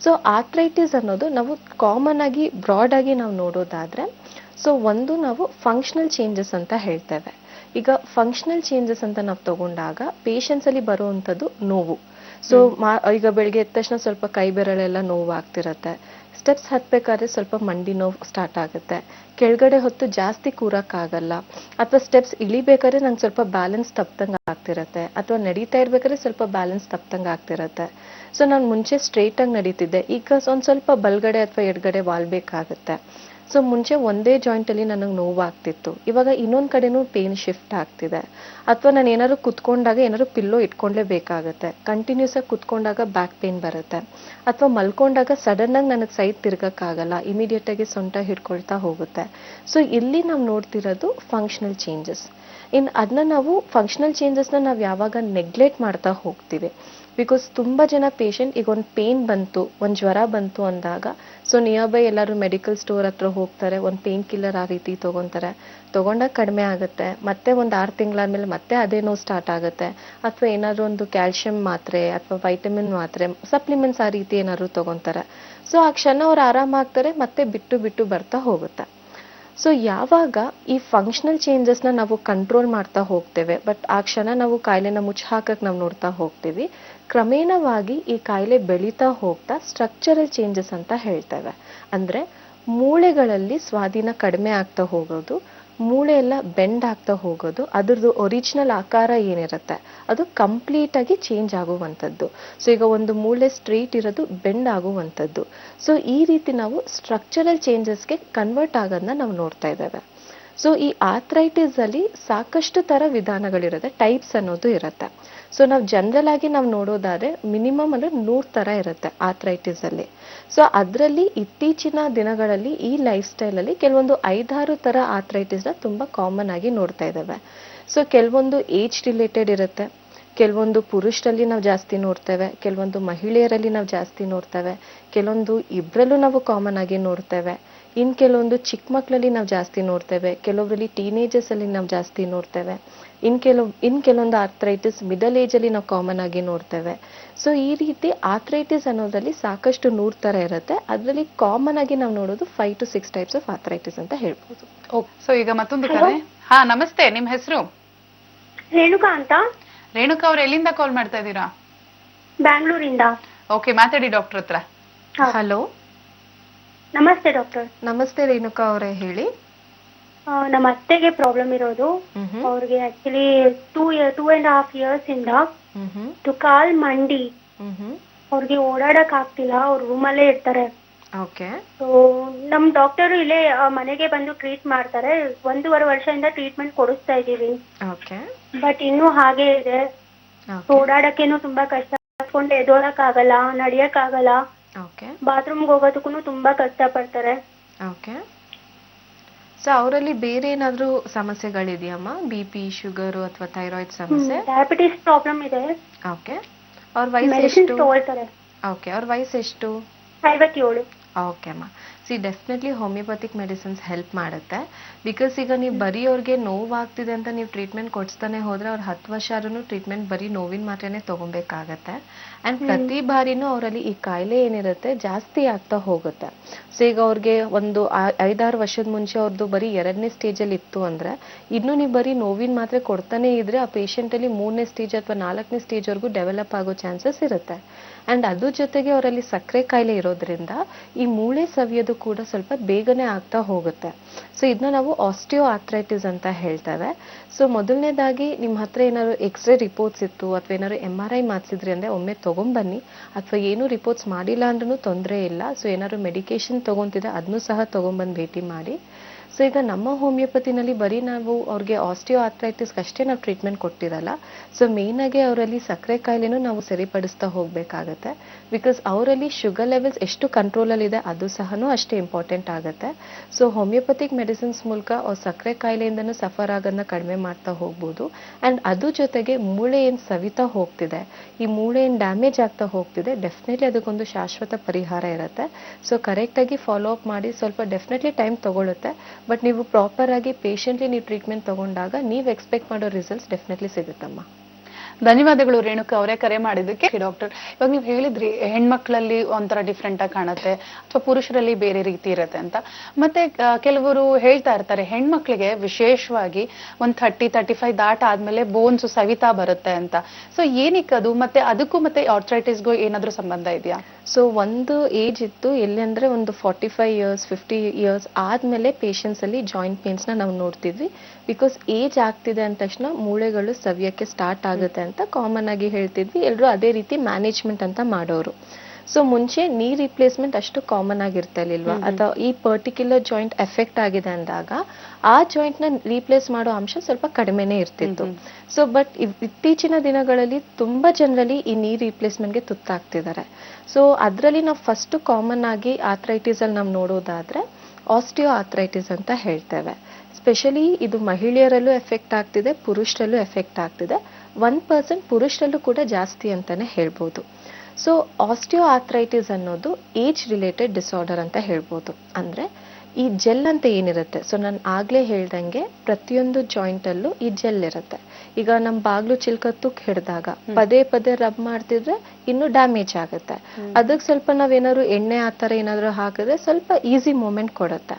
ಸೊ ಆರ್ಥ್ರೈಟಿಸ್ ಅನ್ನೋದು ನಾವು ಕಾಮನ್ ಆಗಿ ಬ್ರಾಡ್ ಆಗಿ ನಾವು ನೋಡೋದಾದ್ರೆ, ಸೊ ಒಂದು ನಾವು ಫಂಕ್ಷನಲ್ ಚೇಂಜಸ್ ಅಂತ ಹೇಳ್ತೇವೆ. ಈಗ ಫಂಕ್ಷನಲ್ ಚೇಂಜಸ್ ಅಂತ ನಾವು ತಗೊಂಡಾಗ ಪೇಷಂಟ್ಸ್ ಅಲ್ಲಿ ಬರುವಂಥದ್ದು ನೋವು. ಸೊ ಈಗ ಬೆಳಗ್ಗೆ ಎದ್ದ ತಕ್ಷಣ ಸ್ವಲ್ಪ ಕೈ ಬೆರಳೆಲ್ಲ ನೋವು ಆಗ್ತಿರತ್ತೆ, ಸ್ಟೆಪ್ಸ್ ಹತ್ಬೇಕಾದ್ರೆ ಸ್ವಲ್ಪ ಮಂಡಿ ನೋವು ಸ್ಟಾರ್ಟ್ ಆಗುತ್ತೆ, ಕೆಳಗಡೆ ಹೊತ್ತು ಜಾಸ್ತಿ ಕೂರಕ್ಕಾಗಲ್ಲ, ಅಥವಾ ಸ್ಟೆಪ್ಸ್ ಇಳಿಬೇಕಾದ್ರೆ ನಂಗೆ ಸ್ವಲ್ಪ ಬ್ಯಾಲೆನ್ಸ್ ತಪ್ಪದಂಗೆ ಆಗ್ತಿರತ್ತೆ, ಅಥವಾ ನಡೀತಾ ಇರ್ಬೇಕಾದ್ರೆ ಸ್ವಲ್ಪ ಬ್ಯಾಲೆನ್ಸ್ ತಪ್ಪದಂಗೆ ಆಗ್ತಿರತ್ತೆ. ಸೊ ನಾನು ಮುಂಚೆ ಸ್ಟ್ರೇಟಾಗಿ ನಡೀತಿದ್ದೆ, ಈಗ ಒಂದು ಸ್ವಲ್ಪ ಬಲ್ಗಡೆ ಅಥವಾ ಎಡಗಡೆ ವಾಲ್ಬೇಕಾಗತ್ತೆ. ಸೊ ಮುಂಚೆ ಒಂದೇ ಜಾಯಿಂಟಲ್ಲಿ ನನಗೆ ನೋವು ಆಗ್ತಿತ್ತು, ಇವಾಗ ಇನ್ನೊಂದು ಕಡೆನೂ ಪೇನ್ ಶಿಫ್ಟ್ ಆಗ್ತಿದೆ. ಅಥವಾ ನಾನು ಏನಾದ್ರು ಕುತ್ಕೊಂಡಾಗ ಏನಾದ್ರು ಪಿಲ್ಲೋ ಇಟ್ಕೊಳ್ಳೇಬೇಕಾಗತ್ತೆ, ಕಂಟಿನ್ಯೂಸ್ ಆಗಿ ಕುತ್ಕೊಂಡಾಗ ಬ್ಯಾಕ್ ಪೇನ್ ಬರುತ್ತೆ, ಅಥವಾ ಮಲ್ಕೊಂಡಾಗ ಸಡನ್ ಆಗಿ ನನಗೆ ಸೈಡ್ ತಿರ್ಗಕ್ಕಾಗಲ್ಲ, ಇಮಿಡಿಯೇಟ್ ಆಗಿ ಸೊಂಟ ಹಿಡ್ಕೊಳ್ತಾ ಹೋಗುತ್ತೆ. ಸೊ ಇಲ್ಲಿ ನಾವು ನೋಡ್ತಿರೋದು ಫಂಕ್ಷನಲ್ ಚೇಂಜಸ್. ಇನ್ನು ಅದನ್ನ ನಾವು ಫಂಕ್ಷನಲ್ ಚೇಂಜಸ್ನ ನಾವು ಯಾವಾಗ ನೆಗ್ಲೆಕ್ಟ್ ಮಾಡ್ತಾ ಹೋಗ್ತೀವಿ, ಬಿಕಾಸ್ ತುಂಬ ಜನ ಪೇಷಂಟ್ ಈಗ ಒಂದು ಪೇನ್ ಬಂತು, ಒಂದು ಜ್ವರ ಬಂತು ಅಂದಾಗ ಸೊ ನಿಯರ್ ಬೈ ಎಲ್ಲರೂ ಮೆಡಿಕಲ್ ಸ್ಟೋರ್ ಹತ್ರ ಹೋಗ್ತಾರೆ, ಒಂದು ಪೇನ್ ಕಿಲ್ಲರ್ ಆ ರೀತಿ ತೊಗೊತಾರೆ, ತೊಗೊಂಡಾಗ ಕಡಿಮೆ ಆಗುತ್ತೆ, ಮತ್ತೆ ಒಂದು 6 ತಿಂಗಳಾದ್ಮೇಲೆ ಮತ್ತೆ ಅದೇ ನೋವು ಸ್ಟಾರ್ಟ್ ಆಗುತ್ತೆ, ಅಥವಾ ಏನಾದರೂ ಒಂದು ಕ್ಯಾಲ್ಶಿಯಂ ಮಾತ್ರೆ ಅಥವಾ ವೈಟಮಿನ್ ಮಾತ್ರೆ ಸಪ್ಲಿಮೆಂಟ್ಸ್ ಆ ರೀತಿ ಏನಾದ್ರು ತೊಗೊತಾರೆ. ಸೊ ಆ ಕ್ಷಣ ಅವ್ರು ಆರಾಮಾಗ್ತಾರೆ, ಮತ್ತೆ ಬಿಟ್ಟು ಬಿಟ್ಟು ಬರ್ತಾ ಹೋಗುತ್ತೆ. ಸೊ ಯಾವಾಗ ಈ ಫಂಕ್ಷನಲ್ ಚೇಂಜಸ್ನ ನಾವು ಕಂಟ್ರೋಲ್ ಮಾಡ್ತಾ ಹೋಗ್ತೇವೆ, ಬಟ್ ಆ ಕ್ಷಣ ನಾವು ಕಾಯಿಲೆನ ಮುಚ್ಚಿ ಹಾಕಕ್ಕೆ ನಾವು ನೋಡ್ತಾ ಹೋಗ್ತೀವಿ, ಕ್ರಮೇಣವಾಗಿ ಈ ಕಾಯಿಲೆ ಬೆಳೀತಾ ಹೋಗ್ತಾ ಸ್ಟ್ರಕ್ಚರಲ್ ಚೇಂಜಸ್ ಅಂತ ಹೇಳ್ತೇವೆ. ಅಂದರೆ ಮೂಳೆಗಳಲ್ಲಿ ಸ್ವಾಧೀನ ಕಡಿಮೆ ಆಗ್ತಾ ಹೋಗೋದು, ಮೂಳೆ ಎಲ್ಲ ಬೆಂಡ್ ಆಗ್ತಾ ಹೋಗೋದು, ಅದ್ರದ್ದು ಒರಿಜಿನಲ್ ಆಕಾರ ಏನಿರುತ್ತೆ ಅದು ಕಂಪ್ಲೀಟ್ ಆಗಿ ಚೇಂಜ್ ಆಗುವಂಥದ್ದು. ಸೊ ಈಗ ಒಂದು ಮೂಳೆ ಸ್ಟ್ರೈಟ್ ಇರೋದು ಬೆಂಡ್ ಆಗುವಂಥದ್ದು. ಸೊ ಈ ರೀತಿ ನಾವು ಸ್ಟ್ರಕ್ಚರಲ್ ಚೇಂಜಸ್ಗೆ ಕನ್ವರ್ಟ್ ಆಗೋದನ್ನ ನಾವು ನೋಡ್ತಾ ಇದ್ದೇವೆ. ಸೊ ಈ ಆಥ್ರೈಟಿಸ್ ಅಲ್ಲಿ ಸಾಕಷ್ಟು ತರ ವಿಧಾನಗಳಿರುತ್ತೆ, ಟೈಪ್ಸ್ ಅನ್ನೋದು ಇರುತ್ತೆ. ಸೊ ನಾವು ಜನರಲ್ ಆಗಿ ನಾವು ನೋಡೋದಾದ್ರೆ ಮಿನಿಮಮ್ ಅಂದ್ರೆ 100 ತರ ಇರುತ್ತೆ ಆಥ್ರೈಟಿಸ್ ಅಲ್ಲಿ. ಸೊ ಅದರಲ್ಲಿ ಇತ್ತೀಚಿನ ದಿನಗಳಲ್ಲಿ ಈ ಲೈಫ್ ಸ್ಟೈಲ್ ಅಲ್ಲಿ ಕೆಲವೊಂದು 5-6 ತರ ಆಥ್ರೈಟಿಸ್ ನ ತುಂಬಾ ಕಾಮನ್ ಆಗಿ ನೋಡ್ತಾ ಇದ್ದಾವೆ. ಸೊ ಕೆಲವೊಂದು ಏಜ್ ರಿಲೇಟೆಡ್ ಇರುತ್ತೆ, ಕೆಲವೊಂದು ಪುರುಷರಲ್ಲಿ ನಾವು ಜಾಸ್ತಿ ನೋಡ್ತೇವೆ, ಕೆಲವೊಂದು ಮಹಿಳೆಯರಲ್ಲಿ ನಾವು ಜಾಸ್ತಿ ನೋಡ್ತೇವೆ, ಕೆಲವೊಂದು ಇಬ್ರಲ್ಲೂ ನಾವು ಕಾಮನ್ ಆಗಿ ನೋಡ್ತೇವೆ, ಕೆಲವೊಂದು ಚಿಕ್ಕ ಮಕ್ಕಳಲ್ಲಿ ನಾವು ಜಾಸ್ತಿ ನೋಡ್ತೇವೆ, ಕೆಲವೊಬ್ಬರಲ್ಲಿ ಟೀನೇಜರ್ಸ್ ಅಲ್ಲಿ ನಾವು ಜಾಸ್ತಿ ನೋಡ್ತೇವೆ, ಕೆಲವೊಂದು ಆರ್ಥ್ರೈಟಿಸ್ ಮಿಡಲ್ ಏಜ್ ಅಲ್ಲಿ ನಾವು ಕಾಮನ್ ಆಗಿ ನೋಡ್ತೇವೆ. ಸೊ ಈ ರೀತಿ ಆರ್ಥ್ರೈಟಿಸ್ ಅನ್ನೋದ್ರಲ್ಲಿ ಸಾಕಷ್ಟು 100 ತರ ಇರುತ್ತೆ. ಅದರಲ್ಲಿ ಕಾಮನ್ ಆಗಿ ನಾವು ನೋಡೋದು 5 to 6 ಟೈಪ್ಸ್ ಆಫ್ ಆರ್ಥ್ರೈಟಿಸ್ ಅಂತ ಹೇಳ್ಬೋದು. ಸೊ ಈಗ ಮತ್ತೊಂದು ಕರೆ. ಹಾ, ನಮಸ್ತೆ. ನಿಮ್ ಹೆಸರು? ರೇಣುಕಾ ಅಂತ. ರೇಣುಕಾ ಅವ್ರು ಎಲ್ಲಿಂದ ಕಾಲ್ ಮಾಡ್ತಾ ಇದ್ದೀರಾ? ಬ್ಯಾಂಗ್ಳೂರಿಂದ. ಓಕೆ, ಮಾತಾಡಿ ಡಾಕ್ಟರ್ ಹತ್ರ. ಹಲೋ, ನಮಸ್ತೆ ಡಾಕ್ಟರ್. ನಮಸ್ತೆ ರೇಣುಕಾ ಅವರೇ, ಹೇಳಿ. ನಮ್ಮ ಅತ್ತೆಗೆ ಪ್ರಾಬ್ಲಮ್ ಇರೋದು. ಅವ್ರಿಗೆ ಆಕ್ಚುಲಿ 2.5 years ಇಂದ ಕಾಲ್ ಮಂಡಿ, ಅವ್ರಿಗೆ ಓಡಾಡಕ್ ಆಗ್ತಿಲ್ಲ, ಅವ್ರ ರೂಮಲ್ಲೇ ಇರ್ತಾರೆ. ಓಕೆ. ಸೊ ನಮ್ ಡಾಕ್ಟರ್ ಇಲ್ಲೇ ಮನೆಗೆ ಬಂದು ಟ್ರೀಟ್ ಮಾಡ್ತಾರೆ. 1.5 ವರ್ಷದಿಂದ ಟ್ರೀಟ್ಮೆಂಟ್ ಕೊಡಿಸ್ತಾ ಇದೀವಿ. ಓಕೆ. ಬಟ್ ಇನ್ನೂ ಹಾಗೆ ಇದೆ. ಓಡಾಡಕ್ಕೇನು ತುಂಬಾ ಕಷ್ಟ, ಕಟ್ಕೊಂಡು ಎದೋಳಕ್ ಆಗಲ್ಲ, ನಡಿಯಕ್ ಆಗಲ್ಲ, ಬಾತ್ರೂಮ್ಗೆ ಹೋಗೋದಕ್ಕೂ ತುಂಬಾ ಕಷ್ಟ ಪಡ್ತಾರೆ. ಓಕೆ. ಸೊ ಅವರಲ್ಲಿ ಬೇರೆ ಏನಾದ್ರೂ ಸಮಸ್ಯೆಗಳಿದೆಯಮ್ಮ? BP, ಶುಗರ್ ಅಥವಾ ಥೈರಾಯ್ಡ್ ಸಮಸ್ಯೆ? ಡಯಾಬಿಟಿಸ್ ಪ್ರಾಬ್ಲಮ್ ಇದೆ. ಓಕೆ. ಅವ್ರ ವಯಸ್ಸು ಎಷ್ಟು? ತಗೊಳ್ತಾರೆ. ಓಕೆ, ಅವ್ರ ವಯಸ್ಸು ಎಷ್ಟು? 57. ಓಕೆ ಅಮ್ಮ. ಡೆಫಿನೆಟ್ಲಿ ಹೋಮಿಯೋಪತಿಕ್ ಮೆಡಿಸಿನ್ಸ್ ಹೆಲ್ಪ್ ಮಾಡುತ್ತೆ. ಬಿಕಾಸ್ ಈಗ ನೀವು ಬರೀ ಅವ್ರಿಗೆ ನೋವಾಗ್ತಿದೆ ಅಂತ ನೀವು ಟ್ರೀಟ್ಮೆಂಟ್ ಕೊಡಿಸ್ತಾನೆ ಹೋದ್ರೆ ಅವ್ರು 10 ವರ್ಷ ಆದ್ರೂ ಟ್ರೀಟ್ಮೆಂಟ್ ಬರೀ ನೋವಿನ ಮಾತ್ರೆನೇ ತಗೊಬೇಕಾಗತ್ತೆ. ಅಂಡ್ ಪ್ರತಿ ಬಾರಿನೂ ಅವರಲ್ಲಿ ಈ ಕಾಯಿಲೆ ಏನಿರುತ್ತೆ ಜಾಸ್ತಿ ಆಗ್ತಾ ಹೋಗುತ್ತೆ. ಸೊ ಈಗ ಅವ್ರಿಗೆ ಒಂದು 5-6 ವರ್ಷದ ಮುಂಚೆ ಅವ್ರದ್ದು ಬರೀ 2ನೇ ಸ್ಟೇಜಲ್ಲಿ ಇತ್ತು ಅಂದ್ರೆ, ಇನ್ನು ನೀವು ಬರೀ ನೋವಿನ ಮಾತ್ರೆ ಕೊಡ್ತಾನೆ ಇದ್ರೆ ಆ ಪೇಷಂಟ್ ಅಲ್ಲಿ 3ನೇ ಸ್ಟೇಜ್ ಅಥವಾ 4ನೇ ಸ್ಟೇಜ್ ವರೆಗೂ ಡೆವಲಪ್ ಆಗೋ ಚಾನ್ಸಸ್ ಇರುತ್ತೆ. ಅಂಡ್ ಅದ್ರ ಜೊತೆಗೆ ಅವರಲ್ಲಿ ಸಕ್ಕರೆ ಕಾಯಿಲೆ ಇರೋದ್ರಿಂದ ಈ ಮೂಳೆ ಸವಿಯೋದು ಕೂಡ ಸ್ವಲ್ಪ ಬೇಗನೆ ಆಗ್ತಾ ಹೋಗುತ್ತೆ. ಸೊ ಇದನ್ನ ನಾವು ಆಸ್ಟಿಯೋ ಆರ್ಥ್ರೈಟಿಸ್ ಅಂತ ಹೇಳ್ತೇವೆ. ಸೊ ಮೊದಲನೇದಾಗಿ ನಿಮ್ಮ ಹತ್ರ ಏನಾದ್ರು ಎಕ್ಸ್ರೇ ರಿಪೋರ್ಟ್ಸ್ ಇತ್ತು ಅಥವಾ ಏನಾದ್ರು MRI ಮಾಡಿಸಿದ್ರಿ ಅಂದ್ರೆ ಒಮ್ಮೆ ತಗೊಂಡ್ಬನ್ನಿ. ಅಥವಾ ಏನು ರಿಪೋರ್ಟ್ಸ್ ಮಾಡಿಲ್ಲ ಅಂದ್ರೂ ತೊಂದರೆ ಇಲ್ಲ. ಸೊ ಏನಾದ್ರು ಮೆಡಿಕೇಶನ್ ತಗೊಂತಿದ್ರೆ ಅದನ್ನು ಸಹ ತಗೊಂಡ್ಬಂದು ಭೇಟಿ ಮಾಡಿ. ಸೊ ಈಗ ನಮ್ಮ ಹೋಮಿಯೋಪತಿನಲ್ಲಿ ಬರೀ ನಾವು ಅವ್ರಿಗೆ ಆಸ್ಟಿಯೋ ಆರ್ಥ್ರೈಟಿಸ್ಗೆ ಅಷ್ಟೇ ನಾವು ಟ್ರೀಟ್ಮೆಂಟ್ ಕೊಟ್ಟಿರಲ್ಲ. ಸೊ ಮೇಯ್ನಾಗಿ ಅವರಲ್ಲಿ ಸಕ್ಕರೆ ಕಾಯಿಲೆನೂ ನಾವು ಸರಿಪಡಿಸ್ತಾ ಹೋಗಬೇಕಾಗತ್ತೆ. ಬಿಕಾಸ್ ಅವರಲ್ಲಿ ಶುಗರ್ ಲೆವೆಲ್ಸ್ ಎಷ್ಟು ಕಂಟ್ರೋಲಲ್ಲಿದೆ ಅದು ಸಹ ಅಷ್ಟೇ ಇಂಪಾರ್ಟೆಂಟ್ ಆಗುತ್ತೆ. ಸೊ ಹೋಮಿಯೋಪತಿಕ್ ಮೆಡಿಸಿನ್ಸ್ ಮೂಲಕ ಅವ್ರು ಸಕ್ಕರೆ ಕಾಯಿಲೆಯಿಂದನೂ ಸಫರ್ ಆಗೋದನ್ನ ಕಡಿಮೆ ಮಾಡ್ತಾ ಹೋಗ್ಬೋದು. ಆ್ಯಂಡ್ ಅದ್ರ ಜೊತೆಗೆ ಮೂಳೆ ಏನು ಸವಿತಾ ಹೋಗ್ತಿದೆ, ಈ ಮೂಳೆ ಏನು ಡ್ಯಾಮೇಜ್ ಆಗ್ತಾ ಹೋಗ್ತಿದೆ, ಡೆಫಿನೆಟ್ಲಿ ಅದಕ್ಕೊಂದು ಶಾಶ್ವತ ಪರಿಹಾರ ಇರುತ್ತೆ. ಸೊ ಕರೆಕ್ಟಾಗಿ ಫಾಲೋ ಅಪ್ ಮಾಡಿ, ಸ್ವಲ್ಪ ಡೆಫಿನೆಟ್ಲಿ ಟೈಮ್ ತಗೊಳುತ್ತೆ. ಬಟ್ ನೀವು ಪ್ರಾಪರ್ ಆಗಿ ಪೇಷಂಟ್ಲಿ ನೀವು ಟ್ರೀಟ್ಮೆಂಟ್ ತಗೊಂಡಾಗ ನೀವು ಎಕ್ಸ್ಪೆಕ್ಟ್ ಮಾಡೋ ರಿಸಲ್ಟ್ಸ್ ಡೆಫಿನೆಟ್ಲಿ ಸಿಗುತ್ತಮ್ಮ. ಧನ್ಯವಾದಗಳು ರೇಣುಕಾ ಅವರೇ ಕರೆ ಮಾಡಿದ್ದಕ್ಕೆ. ಡಾಕ್ಟರ್, ಇವಾಗ ನೀವು ಹೇಳಿದ್ರಿ ಹೆಣ್ಮಕ್ಳಲ್ಲಿ ಒಂಥರ ಡಿಫ್ರೆಂಟ್ ಆಗಿ ಕಾಣುತ್ತೆ ಅಥವಾ ಪುರುಷರಲ್ಲಿ ಬೇರೆ ರೀತಿ ಇರುತ್ತೆ ಅಂತ. ಮತ್ತೆ ಕೆಲವರು ಹೇಳ್ತಾ ಇರ್ತಾರೆ ಹೆಣ್ಮಕ್ಳಿಗೆ ವಿಶೇಷವಾಗಿ ಒಂದು 30-35 ದಾಟ ಆದ್ಮೇಲೆ ಬೋನ್ಸ್ ಸವಿತಾ ಬರುತ್ತೆ ಅಂತ. ಸೊ ಏನಕ್ಕೆ ಅದು? ಮತ್ತೆ ಅದಕ್ಕೂ ಮತ್ತೆ ಆರ್ಥ್ರೈಟಿಸ್ಗೂ ಏನಾದ್ರೂ ಸಂಬಂಧ ಇದೆಯಾ? ಸೊ ಒಂದು ಏಜ್ ಇತ್ತು ಎಲ್ಲಿ ಅಂದ್ರೆ ಒಂದು 45 years 50 years ಆದ್ಮೇಲೆ ಪೇಷಂಟ್ಸ್ ಅಲ್ಲಿ ಜಾಯಿಂಟ್ ಪೇನ್ಸ್ ನ ನಾವು ನೋಡ್ತಿದ್ವಿ. ಬಿಕಾಸ್ ಏಜ್ ಆಗ್ತಿದೆ ಅಂದ ತಕ್ಷಣ ಮೂಳೆಗಳು ಸವಿಯಕ್ಕೆ ಸ್ಟಾರ್ಟ್ ಆಗುತ್ತೆ ಅಂತ ಕಾಮನ್ ಆಗಿ ಹೇಳ್ತಿದ್ವಿ. ಎಲ್ಲರೂ ಅದೇ ರೀತಿ ಮ್ಯಾನೇಜ್ಮೆಂಟ್ ಅಂತ ಮಾಡೋರು. ಸೊ ಮುಂಚೆ ನೀ ರಿಪ್ಲೇಸ್ಮೆಂಟ್ ಅಷ್ಟು ಕಾಮನ್ ಆಗಿರ್ತಿರ್ಲಿಲ್ವಾ, ಅಥವಾ ಈ ಪರ್ಟಿಕ್ಯುಲರ್ ಜಾಯಿಂಟ್ ಎಫೆಕ್ಟ್ ಆಗಿದೆ ಅಂದಾಗ ಆ ಜಾಯಿಂಟ್ ನ ರೀಪ್ಲೇಸ್ ಮಾಡೋ ಅಂಶ ಸ್ವಲ್ಪ ಕಡಿಮೆನೇ ಇರ್ತಿತ್ತು. ಸೊ ಬಟ್ ಇತ್ತೀಚಿನ ದಿನಗಳಲ್ಲಿ ತುಂಬಾ ಜನರಲ್ಲಿ ಈ ನೀ ರಿಪ್ಲೇಸ್ಮೆಂಟ್ಗೆ ತುತ್ತಾಗ್ತಿದ್ದಾರೆ. ಸೊ ಅದರಲ್ಲಿ ನಾವು ಫಸ್ಟ್ ಕಾಮನ್ ಆಗಿ ಆರ್ಥ್ರೈಟಿಸ್ ಅಲ್ಲಿ ನಾವು ನೋಡೋದಾದ್ರೆ ಆಸ್ಟಿಯೋ ಆರ್ಥ್ರೈಟಿಸ್ ಅಂತ ಹೇಳ್ತೇವೆ. ಸ್ಪೆಷಲಿ ಇದು ಮಹಿಳೆಯರಲ್ಲೂ ಎಫೆಕ್ಟ್ ಆಗ್ತಿದೆ, ಪುರುಷರಲ್ಲೂ ಎಫೆಕ್ಟ್ ಆಗ್ತಿದೆ. 1% ಪುರುಷರಲ್ಲೂ ಕೂಡ ಜಾಸ್ತಿ ಅಂತಾನೆ ಹೇಳ್ಬೋದು. ಸೊ ಆಸ್ಟಿಯೋ ಆರ್ಥ್ರೈಟಿಸ್ ಅನ್ನೋದು ಏಜ್ ರಿಲೇಟೆಡ್ ಡಿಸಾರ್ಡರ್ ಅಂತ ಹೇಳ್ಬೋದು. ಅಂದ್ರೆ ಈ ಜೆಲ್ ಅಂತ ಏನಿರುತ್ತೆ, ಸೊ ನಾನು ಆಗ್ಲೇ ಹೇಳ್ದಂಗೆ ಪ್ರತಿಯೊಂದು ಜಾಯಿಂಟ್ ಅಲ್ಲೂ ಈ ಜೆಲ್ ಇರುತ್ತೆ. ಈಗ ನಮ್ಮ ಬಾಗ್ಲು ಚಿಲ್ಕ ತುಕ್ ಹಿಡಿದಾಗ ಪದೇ ಪದೇ ರಬ್ ಮಾಡ್ತಿದ್ರೆ ಇನ್ನು ಡ್ಯಾಮೇಜ್ ಆಗುತ್ತೆ. ಅದಕ್ಕೆ ಸ್ವಲ್ಪ ನಾವೇನಾದ್ರು ಎಣ್ಣೆ ಆ ಥರ ಏನಾದ್ರು ಹಾಕಿದ್ರೆ ಸ್ವಲ್ಪ ಈಸಿ ಮೂಮೆಂಟ್ ಕೊಡುತ್ತೆ.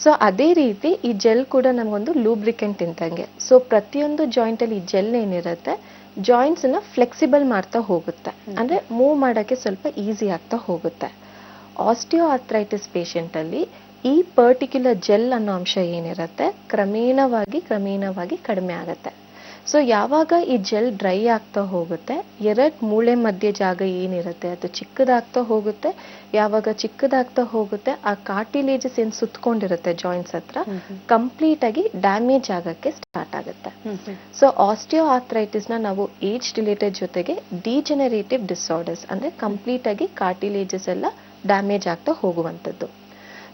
ಸೊ ಅದೇ ರೀತಿ ಈ ಜೆಲ್ ಕೂಡ ನಮಗೊಂದು ಲೂಬ್ರಿಕೆಂಟ್ ಇದ್ದಂಗೆ. ಸೊ ಪ್ರತಿಯೊಂದು ಜಾಯಿಂಟ್ ಅಲ್ಲಿ ಈ ಜೆಲ್ ಏನಿರುತ್ತೆ ಜಾಯಿಂಟ್ಸ್ ನ ಫ್ಲೆಕ್ಸಿಬಲ್ ಮಾಡ್ತಾ ಹೋಗುತ್ತೆ, ಅಂದ್ರೆ ಮೂವ್ ಮಾಡಕ್ಕೆ ಸ್ವಲ್ಪ ಈಸಿ ಆಗ್ತಾ ಹೋಗುತ್ತೆ. ಆಸ್ಟಿಯೋ ಆರ್ಥ್ರೈಟಿಸ್ ಪೇಷಂಟ್ ಅಲ್ಲಿ ಈ ಪರ್ಟಿಕ್ಯುಲರ್ ಜೆಲ್ ಅನ್ನೋ ಅಂಶ ಏನಿರುತ್ತೆ ಕ್ರಮೇಣವಾಗಿ ಕಡಿಮೆ ಆಗುತ್ತೆ. ಸೊ ಯಾವಾಗ ಈ ಜೆಲ್ ಡ್ರೈ ಆಗ್ತಾ ಹೋಗುತ್ತೆ, ಎರಡು ಮೂಳೆ ಮಧ್ಯೆ ಜಾಗ ಏನಿರುತ್ತೆ ಅದು ಚಿಕ್ಕದಾಗ್ತಾ ಹೋಗುತ್ತೆ. ಯಾವಾಗ ಚಿಕ್ಕದಾಗ್ತಾ ಹೋಗುತ್ತೆ, ಆ ಕಾರ್ಟಿಲೇಜಸ್ ಏನ್ ಸುತ್ತಕೊಂಡಿರುತ್ತೆ ಜಾಯಿಂಟ್ಸ್ ಹತ್ರ, ಕಂಪ್ಲೀಟ್ ಆಗಿ ಡ್ಯಾಮೇಜ್ ಆಗಕ್ಕೆ ಸ್ಟಾರ್ಟ್ ಆಗುತ್ತೆ. ಸೊ ಆಸ್ಟಿಯೋ ಆರ್ಥ್ರೈಟಿಸ್ ನ ನಾವು ಏಜ್ ರಿಲೇಟೆಡ್ ಜೊತೆಗೆ ಡಿಜೆನರೇಟಿವ್ ಡಿಸಾರ್ಡರ್ಸ್ ಅಂದ್ರೆ ಕಂಪ್ಲೀಟ್ ಆಗಿ ಕಾರ್ಟಿಲೇಜಸ್ ಎಲ್ಲ ಡ್ಯಾಮೇಜ್ ಆಗ್ತಾ ಹೋಗುವಂಥದ್ದು.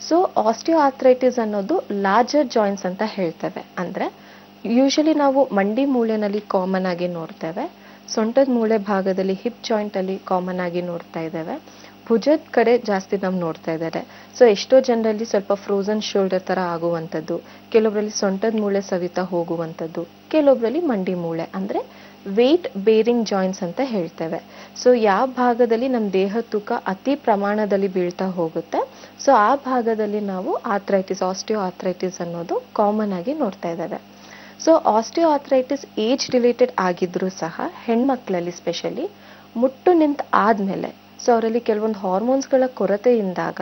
ಸೊ ಆಸ್ಟಿಯೋ ಆರ್ಥ್ರೈಟಿಸ್ ಅನ್ನೋದು ಲಾರ್ಜರ್ ಜಾಯಿಂಟ್ಸ್ ಅಂತ ಹೇಳ್ತೇವೆ. ಅಂದ್ರೆ ಯೂಶಲಿ ನಾವು ಮಂಡಿ ಮೂಳೆನಲ್ಲಿ ಕಾಮನ್ ಆಗಿ ನೋಡ್ತೇವೆ, ಸೊಂಟದ ಮೂಳೆ ಭಾಗದಲ್ಲಿ ಹಿಪ್ ಜಾಯಿಂಟ್ ಅಲ್ಲಿ ಕಾಮನ್ ಆಗಿ ನೋಡ್ತಾ ಇದ್ದೇವೆ, ಭುಜದ ಕಡೆ ಜಾಸ್ತಿ ನಾವು ನೋಡ್ತಾ ಇದ್ದಾರೆ. ಸೊ ಎಷ್ಟೋ ಜನರಲ್ಲಿ ಸ್ವಲ್ಪ ಫ್ರೋಸನ್ ಶೋಲ್ಡರ್ ತರ ಆಗುವಂಥದ್ದು, ಕೆಲವರಲ್ಲಿ ಸೊಂಟದ ಮೂಳೆ ಸವಿತಾ ಹೋಗುವಂಥದ್ದು, ಕೆಲವರಲ್ಲಿ ಮಂಡಿ ಮೂಳೆ ಅಂದ್ರೆ ವೇಟ್ ಬೇರಿಂಗ್ ಜಾಯಿಂಟ್ಸ್ ಅಂತ ಹೇಳ್ತೇವೆ. ಸೊ ಯಾವ ಭಾಗದಲ್ಲಿ ನಮ್ಮ ದೇಹ ತೂಕ ಅತಿ ಪ್ರಮಾಣದಲ್ಲಿ ಬೀಳ್ತಾ ಹೋಗುತ್ತೆ, ಸೊ ಆ ಭಾಗದಲ್ಲಿ ನಾವು ಆಸ್ಟಿಯೋ ಆರ್ಥ್ರೈಟಿಸ್ ಅನ್ನೋದು ಕಾಮನ್ ಆಗಿ ನೋಡ್ತಾ ಇದ್ದೇವೆ. So osteo arthritis age related ಆಗಿದ್ರೂ ಸಹ ಹೆಣ್ಮಕ್ಳಲ್ಲಿ ಸ್ಪೆಷಲಿ ಮುಟ್ಟು ನಿಂತ ಆದ್ಮೇಲೆ, ಸೊ ಅವರಲ್ಲಿ ಕೆಲವೊಂದು ಹಾರ್ಮೋನ್ಸ್ಗಳ ಕೊರತೆಯಿಂದಾಗ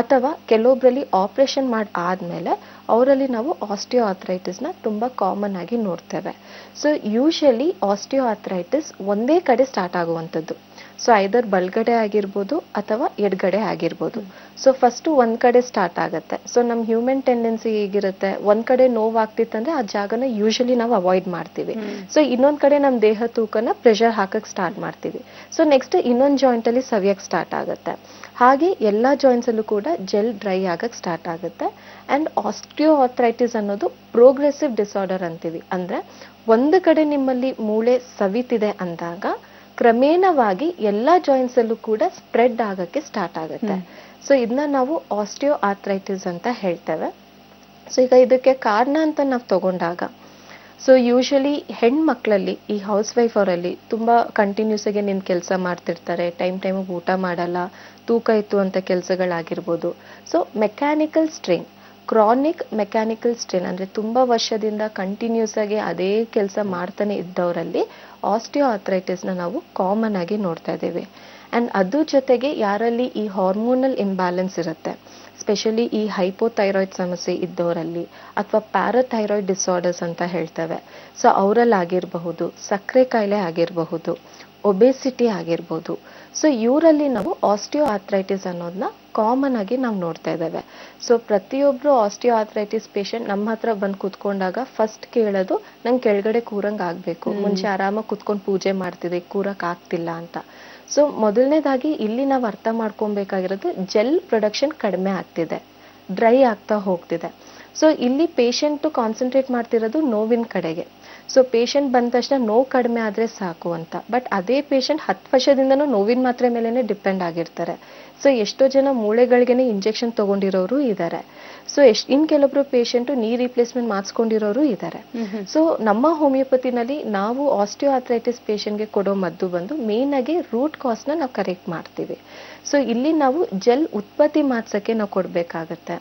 ಅಥವಾ ಕೆಲವೊಬ್ಬರಲ್ಲಿ ಆಪರೇಷನ್ ಮಾಡಿ ಆದ್ಮೇಲೆ ಅವರಲ್ಲಿ ನಾವು ಆಸ್ಟಿಯೋ ಆರ್ಥ್ರೈಟಿಸ್ನ ತುಂಬಾ ಕಾಮನ್ ಆಗಿ ನೋಡ್ತೇವೆ. ಸೊ ಯೂಶಲಿ ಆಸ್ಟಿಯೋ ಆರ್ಥ್ರೈಟಿಸ್ ಒಂದೇ ಕಡೆ ಸ್ಟಾರ್ಟ್ ಆಗುವಂಥದ್ದು. ಸೊ ಐದರ್ ಬಲ್ಗಡೆ ಆಗಿರ್ಬೋದು ಅಥವಾ ಎಡಗಡೆ ಆಗಿರ್ಬೋದು. ಸೊ ಫಸ್ಟ್ ಒಂದ್ ಕಡೆ ಸ್ಟಾರ್ಟ್ ಆಗುತ್ತೆ. ಸೊ ನಮ್ ಹ್ಯೂಮನ್ ಟೆಂಡೆನ್ಸಿ ಹೇಗಿರುತ್ತೆ, ಒಂದ್ ಕಡೆ ನೋವಾಗ್ತಿತ್ತಂದ್ರೆ ಆ ಜಾಗನ ಯೂಶಲಿ ನಾವು ಅವಾಯ್ಡ್ ಮಾಡ್ತೀವಿ. ಸೊ ಇನ್ನೊಂದ್ ಕಡೆ ನಮ್ ದೇಹ ತೂಕನ ಪ್ರೆಷರ್ ಹಾಕಕ್ ಸ್ಟಾರ್ಟ್ ಮಾಡ್ತೀವಿ. ಸೊ ನೆಕ್ಸ್ಟ್ ಇನ್ನೊಂದ್ ಜಾಯಿಂಟ್ ಅಲ್ಲಿ ಸವಿಯಕ್ ಸ್ಟಾರ್ಟ್ ಆಗುತ್ತೆ. ಹಾಗೆ ಎಲ್ಲಾ ಜಾಯಿಂಟ್ಸ್ ಅಲ್ಲೂ ಕೂಡ ಜೆಲ್ ಡ್ರೈ ಆಗಕ್ ಸ್ಟಾರ್ಟ್ ಆಗುತ್ತೆ. ಅಂಡ್ ಆಸ್ಟಿಯೋ ಆರ್ಥ್ರೈಟಿಸ್ ಅನ್ನೋದು ಪ್ರೋಗ್ರೆಸಿವ್ ಡಿಸಾರ್ಡರ್ ಅಂತೀವಿ. ಅಂದ್ರೆ ಒಂದು ಕಡೆ ನಿಮ್ಮಲ್ಲಿ ಮೂಳೆ ಸವಿತಿದೆ ಅಂದಾಗ ಕ್ರಮೇಣವಾಗಿ ಎಲ್ಲಾ ಜಾಯಿಂಟ್ಸ್ ಅಲ್ಲೂ ಕೂಡ ಸ್ಪ್ರೆಡ್ ಆಗಕ್ಕೆ ಸ್ಟಾರ್ಟ್ ಆಗುತ್ತೆ. ಸೊ ಇದನ್ನ ನಾವು ಆಸ್ಟಿಯೋ ಆರ್ಥ್ರೈಟಿಸ್ ಅಂತ ಹೇಳ್ತೇವೆ. ಸೊ ಈಗ ಇದಕ್ಕೆ ಕಾರಣ ಅಂತ ನಾವು ತಗೊಂಡಾಗ, ಸೊ ಯೂಶಲಿ ಹೆಣ್ಮಕ್ಳಲ್ಲಿ ಈ ಹೌಸ್ ವೈಫ್ ಅವರಲ್ಲಿ ತುಂಬಾ ಕಂಟಿನ್ಯೂಸ್ ಆಗಿ ನಿನ್ ಕೆಲಸ ಮಾಡ್ತಿರ್ತಾರೆ, ಟೈಮ್ ಊಟ ಮಾಡಲ್ಲ, ತೂಕ ಇತ್ತು ಅಂತ ಕೆಲಸಗಳಾಗಿರ್ಬೋದು. So mechanical strain, chronic mechanical strain ಅಂದ್ರೆ ತುಂಬಾ ವರ್ಷದಿಂದ ಕಂಟಿನ್ಯೂಸ್ ಆಗಿ ಅದೇ ಕೆಲಸ ಮಾಡ್ತಾನೆ ಇದ್ದವರಲ್ಲಿ ಆಸ್ಟಿಯೋ ಆರ್ಥ್ರೈಟಿಸ್ನ ನಾವು ಕಾಮನ್ ಆಗಿ ನೋಡ್ತಾ ಇದ್ದೇವೆ. ಅಂಡ್ ಅದ್ರ ಜೊತೆಗೆ ಯಾರಲ್ಲಿ ಈ ಹಾರ್ಮೋನಲ್ ಇಂಬ್ಯಾಲೆನ್ಸ್ ಇರುತ್ತೆ, ಸ್ಪೆಷಲಿ ಈ ಹೈಪೋಥೈರಾಯ್ಡ್ ಸಮಸ್ಯೆ ಇದ್ದವರಲ್ಲಿ ಅಥವಾ ಪ್ಯಾರಾಥೈರಾಯ್ಡ್ ಡಿಸಾರ್ಡರ್ಸ್ ಅಂತ ಹೇಳ್ತೇವೆ. ಸೊ ಅವರಲ್ಲಿ ಆಗಿರಬಹುದು, ಸಕ್ಕರೆ ಕಾಯಿಲೆ ಆಗಿರಬಹುದು, ಒಬೆಸಿಟಿ ಆಗಿರ್ಬೋದು. ಸೊ ಇವರಲ್ಲಿ ನಾವು ಆಸ್ಟಿಯೋ ಆರ್ಥ್ರೈಟಿಸ್ ಅನ್ನೋದನ್ನ ಕಾಮನ್ ಆಗಿ ನಾವು ನೋಡ್ತಾ ಇದ್ದೇವೆ. ಸೊ ಪ್ರತಿಯೊಬ್ರು ಆಸ್ಟಿಯೋ ಆರ್ಥ್ರೈಟಿಸ್ ಪೇಷಂಟ್ ನಮ್ಮ ಹತ್ರ ಬಂದು ಕುತ್ಕೊಂಡಾಗ ಫಸ್ಟ್ ಕೇಳೋದು ನಂಗೆ ಕೆಳಗಡೆ ಕೂರಂಗ್ ಆಗ್ಬೇಕು, ಮುಂಚೆ ಆರಾಮಾಗಿ ಕುತ್ಕೊಂಡು ಪೂಜೆ ಮಾಡ್ತಿದೆ, ಕೂರಕ್ ಆಗ್ತಿಲ್ಲ ಅಂತ. ಸೊ ಮೊದಲನೇದಾಗಿ ಇಲ್ಲಿ ನಾವು ಅರ್ಥ ಮಾಡ್ಕೊಬೇಕಾಗಿರೋದು ಜೆಲ್ ಪ್ರೊಡಕ್ಷನ್ ಕಡಿಮೆ ಆಗ್ತಿದೆ, ಡ್ರೈ ಆಗ್ತಾ ಹೋಗ್ತಿದೆ. ಸೊ ಇಲ್ಲಿ ಪೇಷಂಟ್ ಕಾನ್ಸಂಟ್ರೇಟ್ ಮಾಡ್ತಿರೋದು ನೋವಿನ ಕಡೆಗೆ. ಸೊ ಪೇಷಂಟ್ ಬಂದ ತಕ್ಷಣ ನೋವು ಕಡಿಮೆ ಆದ್ರೆ ಸಾಕು ಅಂತ. ಬಟ್ ಅದೇ ಪೇಷಂಟ್ 10 ವರ್ಷದಿಂದನೂ ನೋವಿನ ಮಾತ್ರೆ ಮೇಲೆನೆ ಡಿಪೆಂಡ್ ಆಗಿರ್ತಾರೆ. ಸೊ ಎಷ್ಟೋ ಜನ ಮೂಳೆಗಳಿಗೆನೆ ಇಂಜೆಕ್ಷನ್ ತಗೊಂಡಿರೋರು ಇದ್ದಾರೆ. ಸೊ ಇನ್ ಕೆಲವೊಬ್ರು ಪೇಷಂಟ್ ನೀ ರಿಪ್ಲೇಸ್ಮೆಂಟ್ ಮಾಡಿಸ್ಕೊಂಡಿರೋರು ಇದ್ದಾರೆ. ಸೊ ನಮ್ಮ ಹೋಮಿಯೋಪತಿನಲ್ಲಿ ನಾವು ಆಸ್ಟಿಯೋ ಆರ್ಥ್ರೈಟಿಸ್ ಪೇಷಂಟ್ಗೆ ಕೊಡೋ ಮದ್ದು ಬಂದು ಮೇನ್ ಆಗಿ ರೂಟ್ ಕಾಸ್ ನ ನಾವು ಕರೆಕ್ಟ್ ಮಾಡ್ತೀವಿ. ಸೊ ಇಲ್ಲಿ ನಾವು ಜೆಲ್ ಉತ್ಪತ್ತಿ ಮಾಡ್ಸಕ್ಕೆ ನಾವು ಕೊಡ್ಬೇಕಾಗತ್ತೆ,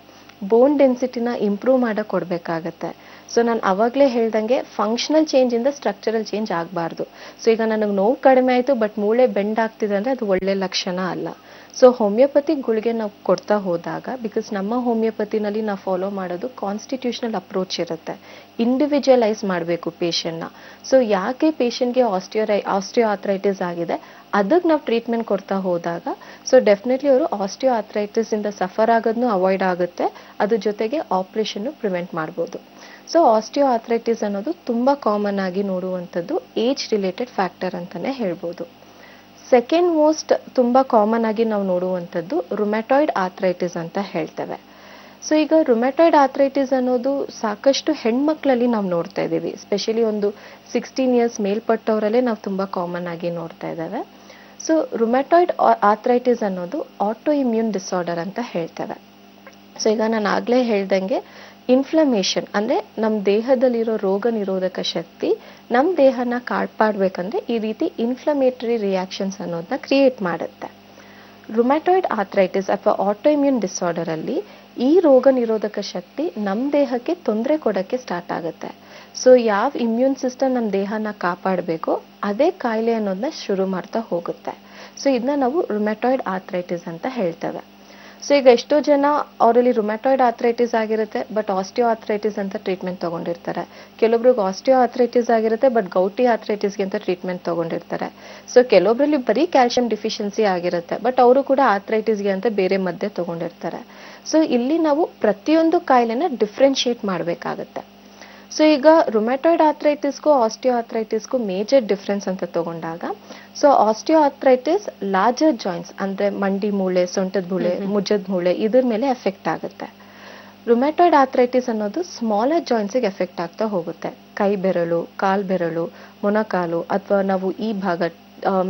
ಬೋನ್ ಡೆನ್ಸಿಟಿನ ಇಂಪ್ರೂವ್ ಮಾಡಕ್ ಕೊಡ್ಬೇಕಾಗತ್ತೆ. ಸೊ ನಾನು ಅವಾಗಲೇ ಹೇಳ್ದಂಗೆ ಫಂಕ್ಷನಲ್ ಚೇಂಜ್ ಇಂದ ಸ್ಟ್ರಕ್ಚರಲ್ ಚೇಂಜ್ ಆಗಬಾರ್ದು. ಸೊ ಈಗ ನನಗೆ ನೋವು ಕಡಿಮೆ ಆಯ್ತು ಬಟ್ ಮೂಳೆ ಬೆಂಡ್ ಆಗ್ತಿದೆ ಅಂದ್ರೆ ಅದು ಒಳ್ಳೆ ಲಕ್ಷಣ ಅಲ್ಲ. ಸೊ ಹೋಮಿಯೋಪತಿ ಗುಳಿಗೆ ನಾವು ಕೊಡ್ತಾ ಹೋದಾಗ, ಬಿಕಾಸ್ ನಮ್ಮ ಹೋಮಿಯೋಪತಿನಲ್ಲಿ ನಾವು ಫಾಲೋ ಮಾಡೋದು ಕಾನ್ಸ್ಟಿಟ್ಯೂಷನಲ್ ಅಪ್ರೋಚ್ ಇರುತ್ತೆ, ಇಂಡಿವಿಜುವಲೈಸ್ ಮಾಡಬೇಕು ಪೇಷಂಟ್ನ. ಸೊ ಯಾಕೆ ಪೇಷಂಟ್ಗೆ ಆಸ್ಟಿಯೋ ಆರ್ಥ್ರೈಟಿಸ್ ಆಗಿದೆ ಅದಕ್ಕೆ ನಾವು ಟ್ರೀಟ್ಮೆಂಟ್ ಕೊಡ್ತಾ ಹೋದಾಗ ಸೊ ಡೆಫಿನೆಟ್ಲಿ ಅವರು ಆಸ್ಟಿಯೋ ಆರ್ಥ್ರೈಟಿಸ್ ಇಂದ ಸಫರ್ ಆಗೋದನ್ನು ಅವಾಯ್ಡ್ ಆಗುತ್ತೆ, ಅದ್ರ ಜೊತೆಗೆ ಆಪರೇಷನ್ ಪ್ರಿವೆಂಟ್ ಮಾಡ್ಬೋದು. ಸೊ ಆಸ್ಟಿಯೋ ಆರ್ಥ್ರೈಟಿಸ್ ಅನ್ನೋದು ತುಂಬಾ ಕಾಮನ್ ಆಗಿ ನೋಡುವಂಥದ್ದು ಏಜ್ ರಿಲೇಟೆಡ್ ಫ್ಯಾಕ್ಟರ್ ಅಂತಾನೆ ಹೇಳ್ಬೋದು. ಸೆಕೆಂಡ್ ಮೋಸ್ಟ್ ತುಂಬಾ ಕಾಮನ್ ಆಗಿ ನಾವು ನೋಡುವಂಥದ್ದು ರುಮ್ಯಾಟಾಯ್ಡ್ ಆರ್ಥ್ರೈಟಿಸ್ ಅಂತ ಹೇಳ್ತೇವೆ. ಸೊ ಈಗ ರುಮ್ಯಾಟಾಯ್ಡ್ ಆರ್ಥ್ರೈಟಿಸ್ ಅನ್ನೋದು ಸಾಕಷ್ಟು ಹೆಣ್ಮಕ್ಳಲ್ಲಿ ನಾವು ನೋಡ್ತಾ ಇದ್ದೀವಿ, ಸ್ಪೆಷಲಿ ಒಂದು 16 ಇಯರ್ಸ್ ಮೇಲ್ಪಟ್ಟವರಲ್ಲೇ ನಾವು ತುಂಬಾ ಕಾಮನ್ ಆಗಿ ನೋಡ್ತಾ ಇದ್ದೇವೆ. ಸೊ ರುಮ್ಯಾಟಾಯ್ಡ್ ಆರ್ಥ್ರೈಟಿಸ್ ಅನ್ನೋದು ಆಟೋ ಇಮ್ಯೂನ್ ಡಿಸಾರ್ಡರ್ ಅಂತ ಹೇಳ್ತೇವೆ. ಸೊ ಈಗ ನಾನು ಆಗ್ಲೇ ಹೇಳ್ದಂಗೆ ಇನ್ಫ್ಲಮೇಷನ್ ಅಂದ್ರೆ ನಮ್ಮ ದೇಹದಲ್ಲಿರೋ ರೋಗ ನಿರೋಧಕ ಶಕ್ತಿ ನಮ್ಮ ದೇಹನ ಕಾಪಾಡ್ಬೇಕಂದ್ರೆ ಈ ರೀತಿ ಇನ್ಫ್ಲಮೇಟರಿ ರಿಯಾಕ್ಷನ್ಸ್ ಅನ್ನೋದನ್ನ ಕ್ರಿಯೇಟ್ ಮಾಡುತ್ತೆ. ರುಮ್ಯಾಟಾಯ್ಡ್ ಆರ್ಥ್ರೈಟಿಸ್ ಅಥವಾ ಆಟೋ ಇಮ್ಯೂನ್ ಡಿಸಾರ್ಡರ್ ಅಲ್ಲಿ ಈ ರೋಗ ನಿರೋಧಕ ಶಕ್ತಿ ನಮ್ಮ ದೇಹಕ್ಕೆ ತೊಂದರೆ ಕೊಡಕ್ಕೆ ಸ್ಟಾರ್ಟ್ ಆಗುತ್ತೆ. ಸೊ ಯಾವ ಇಮ್ಯೂನ್ ಸಿಸ್ಟಮ್ ನಮ್ಮ ದೇಹನ ಕಾಪಾಡಬೇಕು ಅದೇ ಕಾಯಿಲೆ ಅನ್ನೋದನ್ನ ಶುರು ಮಾಡ್ತಾ ಹೋಗುತ್ತೆ. ಸೊ ಇದನ್ನ ನಾವು ರುಮ್ಯಾಟಾಯ್ಡ್ ಆರ್ಥ್ರೈಟಿಸ್ ಅಂತ ಹೇಳ್ತೇವೆ. ಸೊ ಈಗ ಎಷ್ಟೋ ಜನ ಅವರಲ್ಲಿ ರುಮ್ಯಾಟಾಯ್ಡ್ ಆರ್ಥ್ರೈಟಿಸ್ ಆಗಿರುತ್ತೆ ಬಟ್ ಆಸ್ಟಿಯೋ ಆರ್ಥ್ರೈಟಿಸ್ ಅಂತ ಟ್ರೀಟ್ಮೆಂಟ್ ತಗೊಂಡಿರ್ತಾರೆ. ಕೆಲವೊಬ್ರಿಗೆ ಆಸ್ಟಿಯೋ ಆರ್ಥ್ರೈಟಿಸ್ ಆಗಿರುತ್ತೆ ಬಟ್ ಗೌಟಿ ಆರ್ಥ್ರೈಟಿಸ್ಗೆ ಅಂತ ಟ್ರೀಟ್ಮೆಂಟ್ ತಗೊಂಡಿರ್ತಾರೆ. ಸೊ ಕೆಲವೊಬ್ರಲ್ಲಿ ಬರೀ ಕ್ಯಾಲ್ಸಿಯಂ ಡಿಫಿಷಿಯನ್ಸಿ ಆಗಿರುತ್ತೆ ಬಟ್ ಅವರು ಕೂಡ ಆರ್ಥ್ರೈಟಿಸ್ಗೆ ಅಂತ ಬೇರೆ ಮದ್ದೆ ತಗೊಂಡಿರ್ತಾರೆ. ಸೊ ಇಲ್ಲಿ ನಾವು ಪ್ರತಿಯೊಂದು ಕಾಯಿಲೆನ ಡಿಫ್ರೆನ್ಶಿಯೇಟ್ ಮಾಡಬೇಕಾಗತ್ತೆ. ಸೊ ಈಗ ರುಮ್ಯಾಟಾಯ್ಡ್ ಆರ್ಥ್ರೈಟಿಸ್ಗೂ ಆಸ್ಟಿಯೋ ಆರ್ಥ್ರೈಟಿಸ್ಗೂ ಮೇಜರ್ ಡಿಫ್ರೆನ್ಸ್ ಅಂತ ತಗೊಂಡಾಗ, so osteo arthritis larger joints ಅಂದ್ರೆ ಮಂಡಿ ಮೂಳೆ, ಸೊಂಟದ ಮೂಳೆ, ಮುಜದ ಮೂಳೆ ಇದ್ರ ಮೇಲೆ ಎಫೆಕ್ಟ್ ಆಗುತ್ತೆ. ರುಮ್ಯಾಟಾಯ್ಡ್ ಆರ್ಥ್ರೈಟಿಸ್ ಅನ್ನೋದು ಸ್ಮಾಲರ್ ಜಾಯಿಂಟ್ಸ್ಗೆ ಎಫೆಕ್ಟ್ ಆಗ್ತಾ ಹೋಗುತ್ತೆ. ಕೈ ಬೆರಳು, ಕಾಲ್ ಬೆರಳು, ಮೊಣಕಾಲು ಅಥವಾ ನಾವು ಈ ಭಾಗ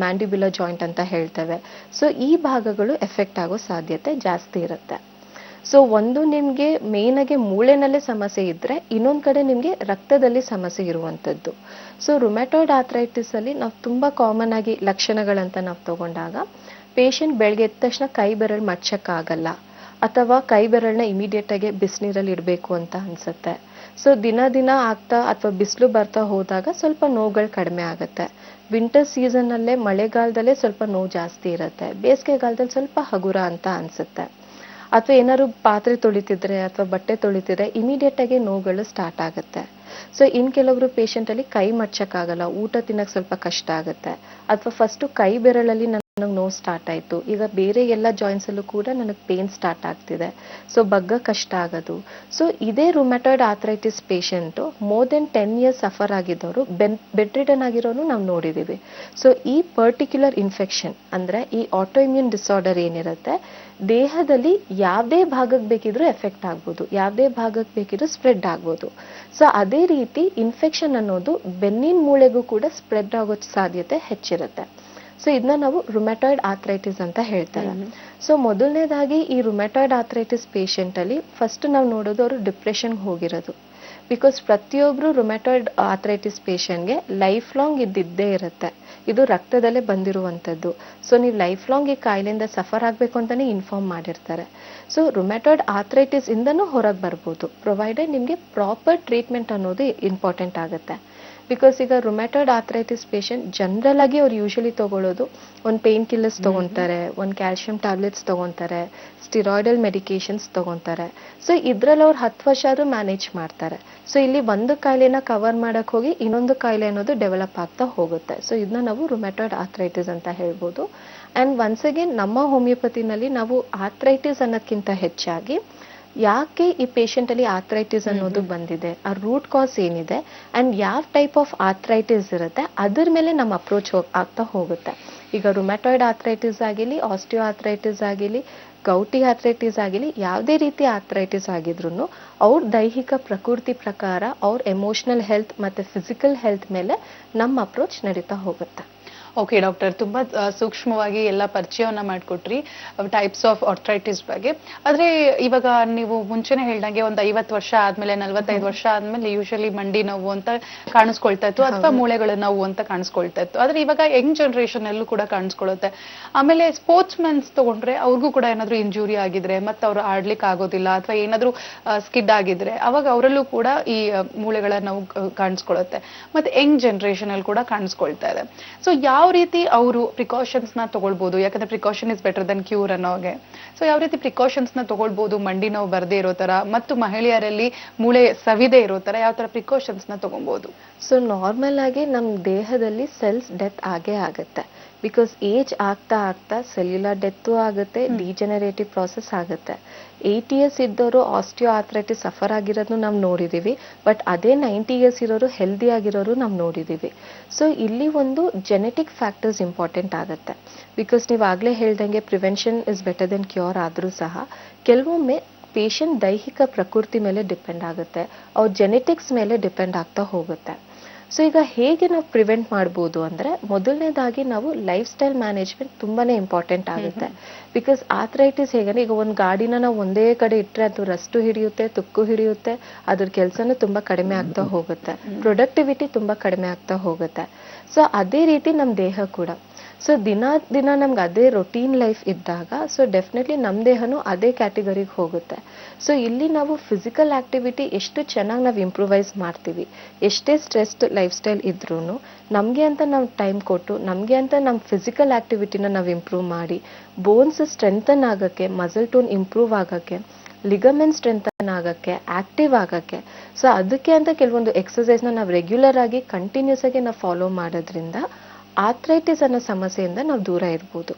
ಮ್ಯಾಂಡಿಬ್ಯುಲರ್ ಜಾಯಿಂಟ್ ಅಂತ ಹೇಳ್ತೇವೆ. ಸೊ ಈ ಭಾಗಗಳು ಎಫೆಕ್ಟ್ ಆಗೋ ಸಾಧ್ಯತೆ ಜಾಸ್ತಿ ಇರುತ್ತೆ. ಸೊ ಒಂದು ನಿಮ್ಗೆ ಮೇನ್ ಆಗಿ ಮೂಳೆನಲ್ಲೇ ಸಮಸ್ಯೆ ಇದ್ರೆ, ಇನ್ನೊಂದ್ ಕಡೆ ನಿಮ್ಗೆ ರಕ್ತದಲ್ಲಿ ಸಮಸ್ಯೆ ಇರುವಂತದ್ದು. ಸೊ ರುಮ್ಯಾಟಾಯ್ಡ್ ಆರ್ಥ್ರೈಟಿಸ್ ಅಲ್ಲಿ ನಾವು ತುಂಬಾ ಕಾಮನ್ ಆಗಿ ಲಕ್ಷಣಗಳಂತ ನಾವು ತಗೊಂಡಾಗ, ಪೇಷಂಟ್ ಬೆಳಗ್ಗೆ ಎದ್ದ ತಕ್ಷಣ ಕೈ ಬೆರಳು ಮಡ್ಚಕ್ಕಾಗಲ್ಲ, ಅಥವಾ ಕೈ ಬೆರಳನ್ನ ಇಮಿಡಿಯೇಟ್ ಆಗಿ ಬಿಸಿನೀರಲ್ಲಿ ಇಡಬೇಕು ಅಂತ ಅನ್ಸುತ್ತೆ. ಸೊ ದಿನ ಆಗ್ತಾ ಅಥವಾ ಬಿಸಿಲು ಬರ್ತಾ ಹೋದಾಗ ಸ್ವಲ್ಪ ನೋವುಗಳು ಕಡಿಮೆ ಆಗುತ್ತೆ. ವಿಂಟರ್ ಸೀಸನ್ ಅಲ್ಲೇ, ಮಳೆಗಾಲದಲ್ಲೇ ಸ್ವಲ್ಪ ನೋವು ಜಾಸ್ತಿ ಇರುತ್ತೆ. ಬೇಸಿಗೆಗಾಲದಲ್ಲಿ ಸ್ವಲ್ಪ ಹಗುರ ಅಂತ ಅನ್ಸುತ್ತೆ. ಅಥವಾ ಏನಾದ್ರು ಪಾತ್ರೆ ತೊಳಿತಿದ್ರೆ ಅಥವಾ ಬಟ್ಟೆ ತೊಳಿತಿದ್ರೆ ಇಮಿಡಿಯೇಟ್ ಆಗಿ ನೋವುಗಳು ಸ್ಟಾರ್ಟ್ ಆಗುತ್ತೆ. ಸೊ ಇನ್ ಕೆಲವರು ಪೇಷಂಟ್ ಅಲ್ಲಿ ಕೈ ಮಡ್ಚಕ್ಕಾಗಲ್ಲ, ಊಟ ತಿನ್ನಕ್ ಸ್ವಲ್ಪ ಕಷ್ಟ ಆಗುತ್ತೆ. ಅಥವಾ ಫಸ್ಟ್ ಕೈ ಬೆರಳಲ್ಲಿ ನನಗೆ ನೋವು ಸ್ಟಾರ್ಟ್ ಆಯ್ತು, ಈಗ ಬೇರೆ ಎಲ್ಲ ಜಾಯಿಂಟ್ಸ್ ಅಲ್ಲೂ ಕೂಡ ನನಗೆ ಪೇನ್ ಸ್ಟಾರ್ಟ್ ಆಗ್ತಿದೆ, ಸೊ ಬಗ್ಗ ಕಷ್ಟ ಆಗೋದು. ಸೊ ಇದೇ rheumatoid arthritis patient more than 10 years suffer ಆಗಿದ್ದವರು ಬೆಡ್ ರಿಡನ್ ಆಗಿರೋನು ನಾವು ನೋಡಿದೀವಿ. ಸೊ ಈ ಪರ್ಟಿಕ್ಯುಲರ್ ಇನ್ಫೆಕ್ಷನ್ ಅಂದ್ರೆ ಈ ಆಟೋಇಮ್ಯೂನ್ ಡಿಸಾರ್ಡರ್ ಏನಿರುತ್ತೆ, ದೇಹದಲ್ಲಿ ಯಾವುದೇ ಭಾಗಕ್ಕೆ ಬೇಕಿದ್ರೂ ಎಫೆಕ್ಟ್ ಆಗ್ಬೋದು, ಯಾವುದೇ ಭಾಗಕ್ಕೆ ಬೇಕಿದ್ರೂ ಸ್ಪ್ರೆಡ್ ಆಗ್ಬೋದು. ಸೊ ಅದೇ ರೀತಿ ಇನ್ಫೆಕ್ಷನ್ ಅನ್ನೋದು ಬೆನ್ನಿನ ಮೂಳೆಗೂ ಕೂಡ ಸ್ಪ್ರೆಡ್ ಆಗೋ ಸಾಧ್ಯತೆ ಹೆಚ್ಚಿರುತ್ತೆ. ಸೊ ಇದನ್ನ ನಾವು ರುಮ್ಯಾಟಾಯ್ಡ್ ಆರ್ಥ್ರೈಟಿಸ್ ಅಂತ ಹೇಳ್ತಾರೆ. ಸೊ ಮೊದಲನೇದಾಗಿ ಈ ರುಮ್ಯಾಟಾಯ್ಡ್ ಆರ್ಥ್ರೈಟಿಸ್ ಪೇಷಂಟ್ ಅಲ್ಲಿ ಫಸ್ಟ್ ನಾವು ನೋಡೋದು ಅವರು ಡಿಪ್ರೆಷನ್ಗೆ ಹೋಗಿರೋದು. ಬಿಕಾಸ್ ಪ್ರತಿಯೊಬ್ರು ರುಮ್ಯಾಟಾಯ್ಡ್ ಆರ್ಥ್ರೈಟಿಸ್ ಪೇಷಂಟ್ಗೆ ಲೈಫ್ ಲಾಂಗ್ ಇದ್ದಿದ್ದೇ ಇರುತ್ತೆ. ಇದು ರಕ್ತದಲ್ಲೇ ಬಂದಿರುವಂಥದ್ದು. ಸೊ ನೀವು ಲೈಫ್ ಲಾಂಗ್ ಈ ಕಾಯಿಲೆಯಿಂದ ಸಫರ್ ಆಗಬೇಕು ಅಂತಾನೆ ಇನ್ಫಾರ್ಮ್ ಮಾಡಿರ್ತಾರೆ. ಸೊ ರುಮ್ಯಾಟಾಯ್ಡ್ ಆರ್ಥ್ರೈಟಿಸ್ ಇಂದನೂ ಹೊರಗೆ ಬರ್ಬೋದು, ಪ್ರೊವೈಡೆಡ್ ನಿಮಗೆ ಪ್ರಾಪರ್ ಟ್ರೀಟ್ಮೆಂಟ್ ಅನ್ನೋದು ಇಂಪಾರ್ಟೆಂಟ್ ಆಗುತ್ತೆ. ಬಿಕಾಸ್ ಈಗ ರುಮ್ಯಾಟಾಯ್ಡ್ ಆರ್ಥ್ರೈಟಿಸ್ ಪೇಷಂಟ್ ಜನರಲ್ ಆಗಿ ಅವ್ರು ಯೂಶಲಿ ತಗೊಳ್ಳೋದು ಒಂದು ಪೇನ್ ಕಿಲ್ಲರ್ಸ್ ತಗೊಂತಾರೆ, ಒಂದು ಕ್ಯಾಲ್ಸಿಯಂ ಟ್ಯಾಬ್ಲೆಟ್ಸ್ ತಗೊಂತಾರೆ, ಸ್ಟಿರಾಯ್ಡಲ್ ಮೆಡಿಕೇಶನ್ಸ್ ತಗೊಂತಾರೆ. ಸೊ ಇದ್ರಲ್ಲಿ ಅವ್ರು 10 ವರ್ಷ ಆದ್ರೂ ಮ್ಯಾನೇಜ್ ಮಾಡ್ತಾರೆ. ಸೊ ಇಲ್ಲಿ ಒಂದು ಕಾಯಿಲೆನ ಕವರ್ ಮಾಡಕ್ ಹೋಗಿ ಇನ್ನೊಂದು ಕಾಯಿಲೆ ಅನ್ನೋದು ಡೆವಲಪ್ ಆಗ್ತಾ ಹೋಗುತ್ತೆ. ಸೊ ಇದನ್ನ ನಾವು ರುಮ್ಯಾಟಾಯ್ಡ್ ಆರ್ಥ್ರೈಟಿಸ್ ಅಂತ ಹೇಳ್ಬೋದು. ಅಂಡ್ ಒನ್ಸ್ ಅಗೇನ್ ನಮ್ಮ ಹೋಮಿಯೋಪತಿನಲ್ಲಿ ನಾವು ಆರ್ಥ್ರೈಟಿಸ್ ಅನ್ನೋದಕ್ಕಿಂತ ಹೆಚ್ಚಾಗಿ ಯಾಕೆ ಈ ಪೇಷಂಟ್ ಅಲ್ಲಿ ಆರ್ಥ್ರೈಟಿಸ್ ಅನ್ನೋದು ಬಂದಿದೆ, ಆ ರೂಟ್ ಕಾಸ್ ಏನಿದೆ ಅಂಡ್ ಯಾವ ಟೈಪ್ ಆಫ್ ಆರ್ಥ್ರೈಟಿಸ್ ಇರುತ್ತೆ ಅದ್ರ ಮೇಲೆ ನಮ್ಮ ಅಪ್ರೋಚ್ ಆಗ್ತಾ ಹೋಗುತ್ತೆ. ಈಗ ರುಮ್ಯಾಟಾಯ್ಡ್ ಆರ್ಥ್ರೈಟಿಸ್ ಆಗಿಲಿ, ಆಸ್ಟಿಯೋ ಆರ್ಥ್ರೈಟಿಸ್ ಆಗಿಲಿ, ಗೌಟಿ ಆರ್ಥ್ರೈಟಿಸ್ ಆಗಿಲಿ, ಯಾವುದೇ ರೀತಿ ಆರ್ಥ್ರೈಟಿಸ್ ಆಗಿದ್ರು ಅವ್ರ ದೈಹಿಕ ಪ್ರಕೃತಿ ಪ್ರಕಾರ ಅವ್ರ ಎಮೋಷನಲ್ ಹೆಲ್ತ್ ಮತ್ತೆ ಫಿಸಿಕಲ್ ಹೆಲ್ತ್ ಮೇಲೆ ನಮ್ಮ ಅಪ್ರೋಚ್ ನಡೀತಾ ಹೋಗುತ್ತೆ. ಓಕೆ ಡಾಕ್ಟರ್, ತುಂಬಾ ಸೂಕ್ಷ್ಮವಾಗಿ ಎಲ್ಲ ಪರಿಚಯವನ್ನ ಮಾಡಿಕೊಟ್ರಿ ಟೈಪ್ಸ್ ಆಫ್ ಆರ್ಥ್ರೈಟಿಸ್ ಬಗ್ಗೆ. ಆದ್ರೆ ಇವಾಗ ನೀವು ಮುಂಚೆನೆ ಹೇಳ್ದಂಗೆ ಒಂದು 50 ವರ್ಷ ಆದ್ಮೇಲೆ, 45 ವರ್ಷ ಆದ್ಮೇಲೆ ಯೂಶಲಿ ಮಂಡಿ ನೋವು ಅಂತ ಕಾಣಿಸ್ಕೊಳ್ತಾ ಇತ್ತು, ಅಥವಾ ಮೂಳೆಗಳ ನೋವು ಅಂತ ಕಾಣಿಸ್ಕೊಳ್ತಾ ಇತ್ತು. ಆದ್ರೆ ಇವಾಗ ಯಂಗ್ ಜನರೇಷನ್ ಅಲ್ಲೂ ಕೂಡ ಕಾಣಿಸ್ಕೊಳ್ಳುತ್ತೆ. ಆಮೇಲೆ ಸ್ಪೋರ್ಟ್ಸ್ ಮೆನ್ಸ್ ತಗೊಂಡ್ರೆ ಅವ್ರಿಗೂ ಕೂಡ ಏನಾದ್ರು ಇಂಜುರಿ ಆಗಿದ್ರೆ ಮತ್ತೆ ಅವ್ರು ಆಡ್ಲಿಕ್ಕೆ ಆಗೋದಿಲ್ಲ, ಅಥವಾ ಏನಾದ್ರು ಸ್ಕಿಡ್ ಆಗಿದ್ರೆ ಅವಾಗ ಅವರಲ್ಲೂ ಕೂಡ ಈ ಮೂಳೆಗಳ ನೋವು ಕಾಣಿಸ್ಕೊಳ್ಳುತ್ತೆ. ಮತ್ತೆ ಯಂಗ್ ಜನರೇಷನ್ ಅಲ್ಲಿ ಕೂಡ ಕಾಣಿಸ್ಕೊಳ್ತಾ ಇದೆ. ಸೊ ಯಾವ ರೀತಿ ಅವರು ಪ್ರಿಕಾಷನ್ಸ್ ನ ತಗೊಳ್ಬಹುದು, ಯಾಕಂದ್ರೆ precaution is better than cure ಅನ್ನೋಗೆ. ಸೊ ಯಾವ ರೀತಿ ಪ್ರಿಕಾಷನ್ಸ್ ನ ತಗೊಳ್ಬಹುದು ಮಂಡಿ ನೋವು ಬರದೇ ಇರೋ ತರ, ಮತ್ತು ಮಹಿಳೆಯರಲ್ಲಿ ಮೂಳೆ ಸವಿದೇ ಇರೋ ತರ ಯಾವ ತರ ಪ್ರಿಕಾಷನ್ಸ್ ನ ತಗೊಬಹುದು? ಸೊ ನಾರ್ಮಲ್ ಆಗಿ ನಮ್ಮ ದೇಹದಲ್ಲಿ ಸೆಲ್ಸ್ ಡೆತ್ ಆಗೇ ಆಗುತ್ತೆ. ಬಿಕಾಸ್ ಏಜ್ ಆಗ್ತಾ ಆಗ್ತಾ ಸೆಲ್ಯುಲರ್ ಡೆತ್ತು ಆಗುತ್ತೆ, ಡಿಜೆನರೇಟಿವ್ ಪ್ರಾಸೆಸ್ ಆಗುತ್ತೆ. 80 years ಇದ್ದವರು ಆಸ್ಟಿಯೋ ಆರ್ಥ್ರೈಟಿಸ್ ಸಫರ್ ಆಗಿರೋದು ನಾವು ನೋಡಿದೀವಿ, ಬಟ್ ಅದೇ 90 years ಇರೋರು ಹೆಲ್ದಿ ಆಗಿರೋರು ನಾವು ನೋಡಿದೀವಿ. ಸೊ ಇಲ್ಲಿ ಒಂದು ಜೆನೆಟಿಕ್ ಫ್ಯಾಕ್ಟರ್ಸ್ ಇಂಪಾರ್ಟೆಂಟ್ ಆಗುತ್ತೆ. ಬಿಕಾಸ್ ನೀವು ಆಗ್ಲೇ ಹೇಳ್ದಂಗೆ prevention is better then cure ಆದ್ರೂ ಸಹ ಕೆಲವೊಮ್ಮೆ ಪೇಷಂಟ್ ದೈಹಿಕ ಪ್ರಕೃತಿ ಮೇಲೆ ಡಿಪೆಂಡ್ ಆಗುತ್ತೆ, ಅವ್ರ ಜೆನೆಟಿಕ್ಸ್ ಮೇಲೆ ಡಿಪೆಂಡ್ ಆಗ್ತಾ ಹೋಗುತ್ತೆ. ಸೊ ಈಗ ಹೇಗೆ ನಾವು ಪ್ರಿವೆಂಟ್ ಮಾಡ್ಬೋದು ಅಂದ್ರೆ, ಮೊದಲನೇದಾಗಿ ನಾವು ಲೈಫ್ ಸ್ಟೈಲ್ ಮ್ಯಾನೇಜ್ಮೆಂಟ್ ತುಂಬಾನೇ ಇಂಪಾರ್ಟೆಂಟ್ ಆಗುತ್ತೆ. ಬಿಕಾಸ್ ಆರ್ಥ್ರೈಟಿಸ್ ಹೇಗಂದ್ರೆ, ಈಗ ಒಂದು ಗಾಡಿನ ನಾವು ಒಂದೇ ಕಡೆ ಇಟ್ಟರೆ ಅದು ರಸ್ಟು ಹಿಡಿಯುತ್ತೆ, ತುಕ್ಕು ಹಿಡಿಯುತ್ತೆ, ಅದ್ರ ಕೆಲಸನೂ ತುಂಬಾ ಕಡಿಮೆ ಆಗ್ತಾ ಹೋಗುತ್ತೆ, ಪ್ರೊಡಕ್ಟಿವಿಟಿ ತುಂಬಾ ಕಡಿಮೆ ಆಗ್ತಾ ಹೋಗುತ್ತೆ. ಸೊ ಅದೇ ರೀತಿ ನಮ್ಮ ದೇಹ ಕೂಡ. ಸೊ ದಿನ ನಮ್ಗೆ ಅದೇ ರೊಟೀನ್ ಲೈಫ್ ಇದ್ದಾಗ ಸೊ ಡೆಫಿನೆಟ್ಲಿ ನಮ್ಮ ದೇಹನೂ ಅದೇ ಕ್ಯಾಟಗರಿಗೆ ಹೋಗುತ್ತೆ. ಸೊ ಇಲ್ಲಿ ನಾವು ಫಿಸಿಕಲ್ ಆಕ್ಟಿವಿಟಿ ಎಷ್ಟು ಚೆನ್ನಾಗಿ ನಾವು ಇಂಪ್ರೂವೈಸ್ ಮಾಡ್ತೀವಿ, ಎಷ್ಟೇ ಸ್ಟ್ರೆಸ್ಡ್ ಲೈಫ್ ಸ್ಟೈಲ್ ಇದ್ರೂ ನಮಗೆ ಅಂತ ನಾವು ಟೈಮ್ ಕೊಟ್ಟು ನಮಗೆ ಅಂತ ನಮ್ಮ ಫಿಸಿಕಲ್ ಆಕ್ಟಿವಿಟಿನ ನಾವು ಇಂಪ್ರೂವ್ ಮಾಡಿ ಬೋನ್ಸ್ ಸ್ಟ್ರೆಂಥನ್ ಆಗೋಕ್ಕೆ, ಮಸಲ್ ಟೋನ್ ಇಂಪ್ರೂವ್ ಆಗೋಕ್ಕೆ, ಲಿಗಮೆಂಟ್ ಸ್ಟ್ರೆಂಥನ್ ಆಗೋಕ್ಕೆ, ಆಕ್ಟಿವ್ ಆಗೋಕ್ಕೆ, ಸೊ ಅದಕ್ಕೆ ಅಂತ ಕೆಲವೊಂದು ಎಕ್ಸಸೈಸ್ನ ನಾವು ರೆಗ್ಯುಲರ್ ಆಗಿ ಕಂಟಿನ್ಯೂಸ್ ಆಗಿ ನಾವು ಫಾಲೋ ಮಾಡೋದ್ರಿಂದ ಆರ್ಥ್ರೈಟಿಸ್ ಅನ್ನೋ ಸಮಸ್ಯೆಯಿಂದ ನಾವು ದೂರ ಇರ್ಬೋದು.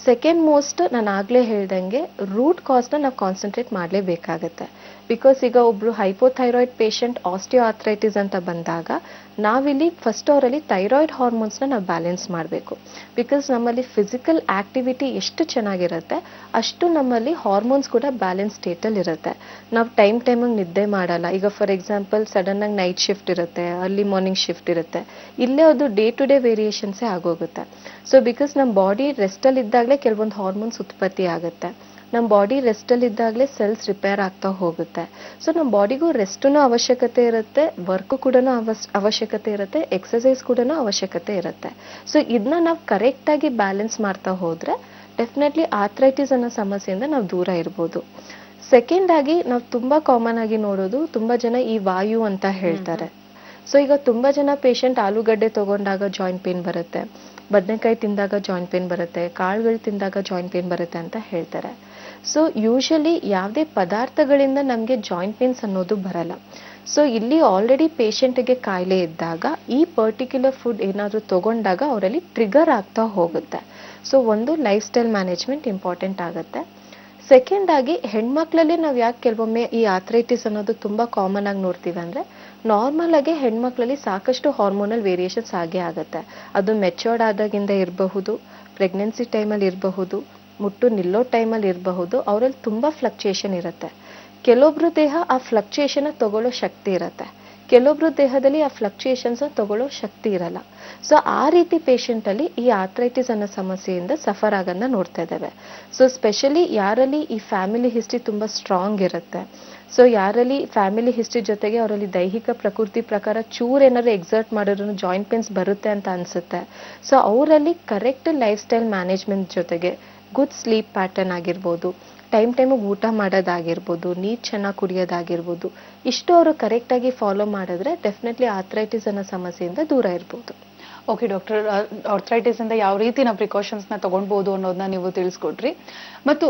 ಸೆಕೆಂಡ್ ಮೋಸ್ಟ್ ನಾನು ಆಗಲೇ ಹೇಳ್ದಂಗೆ ರೂಟ್ ಕಾಸ್ನ ನಾವು ಕಾನ್ಸಂಟ್ರೇಟ್ ಮಾಡಲೇಬೇಕಾಗತ್ತೆ. ಬಿಕಾಸ್ ಈಗ ಒಬ್ರು ಹೈಪೋಥೈರಾಯ್ಡ್ ಪೇಷಂಟ್ ಆಸ್ಟಿಯೋ ಆರ್ಥ್ರೈಟಿಸ್ ಅಂತ ಬಂದಾಗ ನಾವಿಲ್ಲಿ ಫಸ್ಟ್ ಅವರಲ್ಲಿ ಥೈರಾಯ್ಡ್ ಹಾರ್ಮೋನ್ಸ್ನ ನಾವು ಬ್ಯಾಲೆನ್ಸ್ ಮಾಡಬೇಕು. ಬಿಕಾಸ್ ನಮ್ಮಲ್ಲಿ ಫಿಸಿಕಲ್ ಆಕ್ಟಿವಿಟಿ ಎಷ್ಟು ಚೆನ್ನಾಗಿರುತ್ತೆ ಅಷ್ಟು ನಮ್ಮಲ್ಲಿ ಹಾರ್ಮೋನ್ಸ್ ಕೂಡ ಬ್ಯಾಲೆನ್ಸ್ ಸ್ಟೇಟಲ್ಲಿ ಇರುತ್ತೆ. ನಾವು ಟೈಮಿಗೆ ನಿದ್ದೆ ಮಾಡಲ್ಲ. ಈಗ ಫಾರ್ ಎಕ್ಸಾಂಪಲ್ ಸಡನ್ನಾಗಿ ನೈಟ್ ಶಿಫ್ಟ್ ಇರುತ್ತೆ, ಅರ್ಲಿ ಮಾರ್ನಿಂಗ್ ಶಿಫ್ಟ್ ಇರುತ್ತೆ, ಇಲ್ಲೇ ಅದು ಡೇ ಟು ಡೇ ವೇರಿಯೇಷನ್ಸೇ ಆಗೋಗುತ್ತೆ. ಸೊ ಬಿಕಾಸ್ ನಮ್ಮ ಬಾಡಿ ರೆಸ್ಟಲ್ಲಿ ಇದ್ದಾಗಲೇ ಕೆಲವೊಂದು ಹಾರ್ಮೋನ್ಸ್ ಉತ್ಪತ್ತಿ ಆಗುತ್ತೆ, ನಮ್ಮ ಬಾಡಿ ರೆಸ್ಟಲ್ಲಿ ಇದ್ದಾಗಲೇ ಸೆಲ್ಸ್ ರಿಪೇರ್ ಆಗ್ತಾ ಹೋಗುತ್ತೆ. ಸೊ ನಮ್ಮ ಬಾಡಿಗೂ ರೆಸ್ಟೂ ಅವಶ್ಯಕತೆ ಇರುತ್ತೆ, ವರ್ಕು ಕೂಡ ಅವಶ್ಯಕತೆ ಇರುತ್ತೆ, ಎಕ್ಸಸೈಸ್ ಕೂಡ ಅವಶ್ಯಕತೆ ಇರುತ್ತೆ. ಸೊ ಇದನ್ನ ನಾವು ಕರೆಕ್ಟಾಗಿ ಬ್ಯಾಲೆನ್ಸ್ ಮಾಡ್ತಾ ಹೋದರೆ ಡೆಫಿನೆಟ್ಲಿ ಆರ್ಥ್ರೈಟಿಸ್ ಅನ್ನೋ ಸಮಸ್ಯೆಯಿಂದ ನಾವು ದೂರ ಇರ್ಬೋದು. ಸೆಕೆಂಡ್ ಆಗಿ ನಾವು ತುಂಬ ಕಾಮನ್ ಆಗಿ ನೋಡೋದು, ತುಂಬ ಜನ ಈ ವಾಯು ಅಂತ ಹೇಳ್ತಾರೆ. ಸೊ ಈಗ ತುಂಬ ಜನ ಪೇಷಂಟ್ ಆಲೂಗಡ್ಡೆ ತಗೊಂಡಾಗ ಜಾಯಿಂಟ್ ಪೇನ್ ಬರುತ್ತೆ, ಬದನೆಕಾಯಿ ತಿಂದಾಗ ಜಾಯಿಂಟ್ ಪೇನ್ ಬರುತ್ತೆ, ಕಾಳುಗಳು ತಿಂದಾಗ ಜಾಯಿಂಟ್ ಪೇನ್ ಬರುತ್ತೆ ಅಂತ ಹೇಳ್ತಾರೆ. ಸೊ ಯೂಶಲಿ ಯಾವುದೇ ಪದಾರ್ಥಗಳಿಂದ ನಮಗೆ ಜಾಯಿಂಟ್ ಪೇನ್ಸ್ ಅನ್ನೋದು ಬರಲ್ಲ. ಸೊ ಇಲ್ಲಿ ಆಲ್ರೆಡಿ ಪೇಷಂಟಿಗೆ ಕಾಯಿಲೆ ಇದ್ದಾಗ ಈ ಪರ್ಟಿಕ್ಯುಲರ್ ಫುಡ್ ಏನಾದರೂ ತಗೊಂಡಾಗ ಅವರಲ್ಲಿ ಟ್ರಿಗರ್ ಆಗ್ತಾ ಹೋಗುತ್ತೆ. ಸೊ ಒಂದು ಲೈಫ್ ಸ್ಟೈಲ್ ಮ್ಯಾನೇಜ್ಮೆಂಟ್ ಇಂಪಾರ್ಟೆಂಟ್ ಆಗುತ್ತೆ. ಸೆಕೆಂಡ್ ಆಗಿ ಹೆಣ್ಮಕ್ಳಲ್ಲಿ ನಾವು ಯಾಕೆ ಕೆಲವೊಮ್ಮೆ ಈ ಆರ್ಥ್ರೈಟಿಸ್ ಅನ್ನೋದು ತುಂಬ ಕಾಮನ್ ಆಗಿ ನೋಡ್ತೀವಿ ಅಂದರೆ ನಾರ್ಮಲ್ ಆಗಿ ಹೆಣ್ಮಕ್ಳಲ್ಲಿ ಸಾಕಷ್ಟು ಹಾರ್ಮೋನಲ್ ವೇರಿಯೇಷನ್ಸ್ ಆಗೇ ಆಗುತ್ತೆ. ಅದು ಮೆಚೂರ್ಡ್ ಆದಾಗಿಂದ ಇರಬಹುದು, ಪ್ರೆಗ್ನೆನ್ಸಿ ಟೈಮಲ್ಲಿ ಇರಬಹುದು, ಮುಟ್ಟು ನಿಲ್ಲೋ ಟೈಮಲ್ಲಿ ಇರಬಹುದು, ಅವರಲ್ಲಿ ತುಂಬ ಫ್ಲಕ್ಚುಯೇಷನ್ ಇರುತ್ತೆ. ಕೆಲವೊಬ್ರು ದೇಹ ಆ ಫ್ಲಕ್ಚುಯೇಷನ್ನ ತಗೊಳ್ಳೋ ಶಕ್ತಿ ಇರುತ್ತೆ, ಕೆಲವೊಬ್ರು ದೇಹದಲ್ಲಿ ಆ ಫ್ಲಕ್ಚುಯೇಷನ್ಸ್ ತಗೊಳ್ಳೋ ಶಕ್ತಿ ಇರಲ್ಲ. ಸೊ ಆ ರೀತಿ ಪೇಷಂಟಲ್ಲಿ ಈ ಆರ್ಥ್ರೈಟಿಸ್ ಅನ್ನೋ ಸಮಸ್ಯೆಯಿಂದ ಸಫರ್ ಆಗೋದನ್ನ ನೋಡ್ತಾ ಇದ್ದೇವೆ. ಸೊ ಸ್ಪೆಷಲಿ ಯಾರಲ್ಲಿ ಈ ಫ್ಯಾಮಿಲಿ ಹಿಸ್ಟ್ರಿ ತುಂಬ ಸ್ಟ್ರಾಂಗ್ ಇರುತ್ತೆ, ಸೊ ಯಾರಲ್ಲಿ ಫ್ಯಾಮಿಲಿ ಹಿಸ್ಟ್ರಿ ಜೊತೆಗೆ ಅವರಲ್ಲಿ ದೈಹಿಕ ಪ್ರಕೃತಿ ಪ್ರಕಾರ ಚೂರು ಏನಾದ್ರು ಎಕ್ಸರ್ಟ್ ಮಾಡಿದ್ರು ಜಾಯಿಂಟ್ ಪೇನ್ಸ್ ಬರುತ್ತೆ ಅಂತ ಅನಿಸುತ್ತೆ, ಸೊ ಅವರಲ್ಲಿ ಕರೆಕ್ಟ್ ಲೈಫ್ ಸ್ಟೈಲ್ ಮ್ಯಾನೇಜ್ಮೆಂಟ್ ಜೊತೆಗೆ ಗುಡ್ ಸ್ಲೀಪ್ ಪ್ಯಾಟರ್ನ್ ಆಗಿರ್ಬೋದು, ಟೈಮಿಗೆ ಊಟ ಮಾಡೋದಾಗಿರ್ಬೋದು, ನೀರು ಚೆನ್ನಾಗಿ ಕುಡಿಯೋದಾಗಿರ್ಬೋದು, ಇಷ್ಟು ಅವರು ಕರೆಕ್ಟಾಗಿ ಫಾಲೋ ಮಾಡಿದ್ರೆ ಡೆಫಿನೆಟ್ಲಿ ಆರ್ಥ್ರೈಟಿಸ್ ಅನ್ನೋ ಸಮಸ್ಯೆಯಿಂದ ದೂರ ಇರ್ಬೋದು. ಓಕೆ ಡಾಕ್ಟರ್, ಆರ್ಥ್ರೈಟಿಸ್ ಇಂದ ಯಾವ ರೀತಿ ನಾವು ಪ್ರಿಕಾಷನ್ಸ್ನ ತಗೊಳ್ಬೋದು ಅನ್ನೋದನ್ನ ನೀವು ತಿಳಿಸ್ಕೊಟ್ರಿ. ಮತ್ತು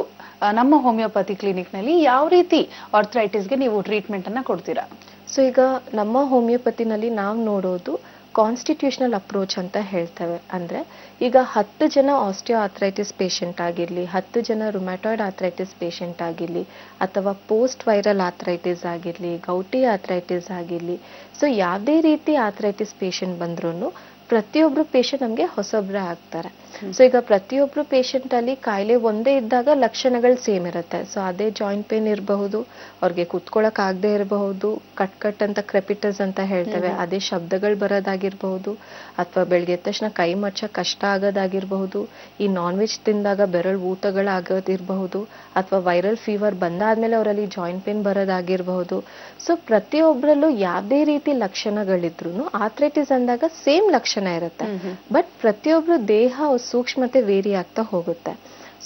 ನಮ್ಮ ಹೋಮಿಯೋಪತಿ ಕ್ಲಿನಿಕ್ನಲ್ಲಿ ಯಾವ ರೀತಿ ಆರ್ಥ್ರೈಟಿಸ್ಗೆ ನೀವು ಟ್ರೀಟ್ಮೆಂಟನ್ನು ಕೊಡ್ತೀರಾ? ಸೊ ಈಗ ನಮ್ಮ ಹೋಮಿಯೋಪತಿನಲ್ಲಿ ನಾವು ನೋಡೋದು ಕಾನ್ಸ್ಟಿಟ್ಯೂಷನಲ್ ಅಪ್ರೋಚ್ ಅಂತ ಹೇಳ್ತೇವೆ. ಅಂದರೆ ಈಗ 10 ಜನ ಆಸ್ಟಿಯೋ ಆರ್ಥ್ರೈಟಿಸ್ ಪೇಷಂಟ್ ಆಗಿರಲಿ, 10 ಜನ ರುಮ್ಯಾಟಾಯ್ಡ್ ಆರ್ಥ್ರೈಟಿಸ್ ಪೇಷಂಟ್ ಆಗಿರಲಿ, ಅಥವಾ ಪೋಸ್ಟ್ ವೈರಲ್ ಆರ್ಥ್ರೈಟಿಸ್ ಆಗಿರಲಿ, ಗೌಟಿ ಆರ್ಥ್ರೈಟಿಸ್ ಆಗಿರಲಿ, ಸೊ ಯಾವುದೇ ರೀತಿ ಆರ್ಥ್ರೈಟಿಸ್ ಪೇಷಂಟ್ ಬಂದ್ರೂ ಪ್ರತಿಯೊಬ್ಬರು ಪೇಷಂಟ್ ನಮಗೆ ಹೊಸೊಬ್ಬರೇ ಆಗ್ತಾರೆ. ಸೊ ಈಗ ಪ್ರತಿಯೊಬ್ಬರು ಪೇಷಂಟಲ್ಲಿ ಕಾಯಿಲೆ ಒಂದೇ ಇದ್ದಾಗ ಲಕ್ಷಣಗಳು ಸೇಮ್ ಇರುತ್ತೆ. ಸೊ ಅದೇ ಜಾಯಿಂಟ್ ಪೇನ್ ಇರಬಹುದು, ಅವ್ರಿಗೆ ಕುತ್ಕೊಳ್ಳೋಕೆ ಆಗದೆ ಇರಬಹುದು, ಕಟ್ ಅಂತ ಕ್ರೆಪಿಟಸ್ ಅಂತ ಹೇಳ್ತೇವೆ ಅದೇ ಶಬ್ದಗಳು ಬರೋದಾಗಿರ್ಬಹುದು, ಅಥವಾ ಬೆಳಗ್ಗೆ ಎದ್ದ ತಕ್ಷಣ ಕೈ ಮಚ್ಚಕ್ಕೆ ಕಷ್ಟ ಆಗೋದಾಗಿರಬಹುದು, ಈ ನಾನ್ ವೆಜ್ ತಿಂದಾಗ ಬೆರಳು ಊತಗಳಾಗೋದಿರಬಹುದು, ಅಥವಾ ವೈರಲ್ ಫೀವರ್ ಬಂದಾದ್ಮೇಲೆ ಅವರಲ್ಲಿ ಜಾಯಿಂಟ್ ಪೇನ್ ಬರೋದಾಗಿರಬಹುದು. ಸೊ ಪ್ರತಿಯೊಬ್ಬರಲ್ಲೂ ಯಾವುದೇ ರೀತಿ ಲಕ್ಷಣಗಳಿದ್ರು ಆರ್ಥ್ರೈಟಿಸ್ ಅಂದಾಗ ಸೇಮ್ ಲಕ್ಷಣ ಇರುತ್ತೆ, ಬಟ್ ಪ್ರತಿಯೊಬ್ಬರು ದೇಹ ಸೂಕ್ಷ್ಮತೆ ವೇರಿ ಆಗ್ತಾ ಹೋಗುತ್ತೆ.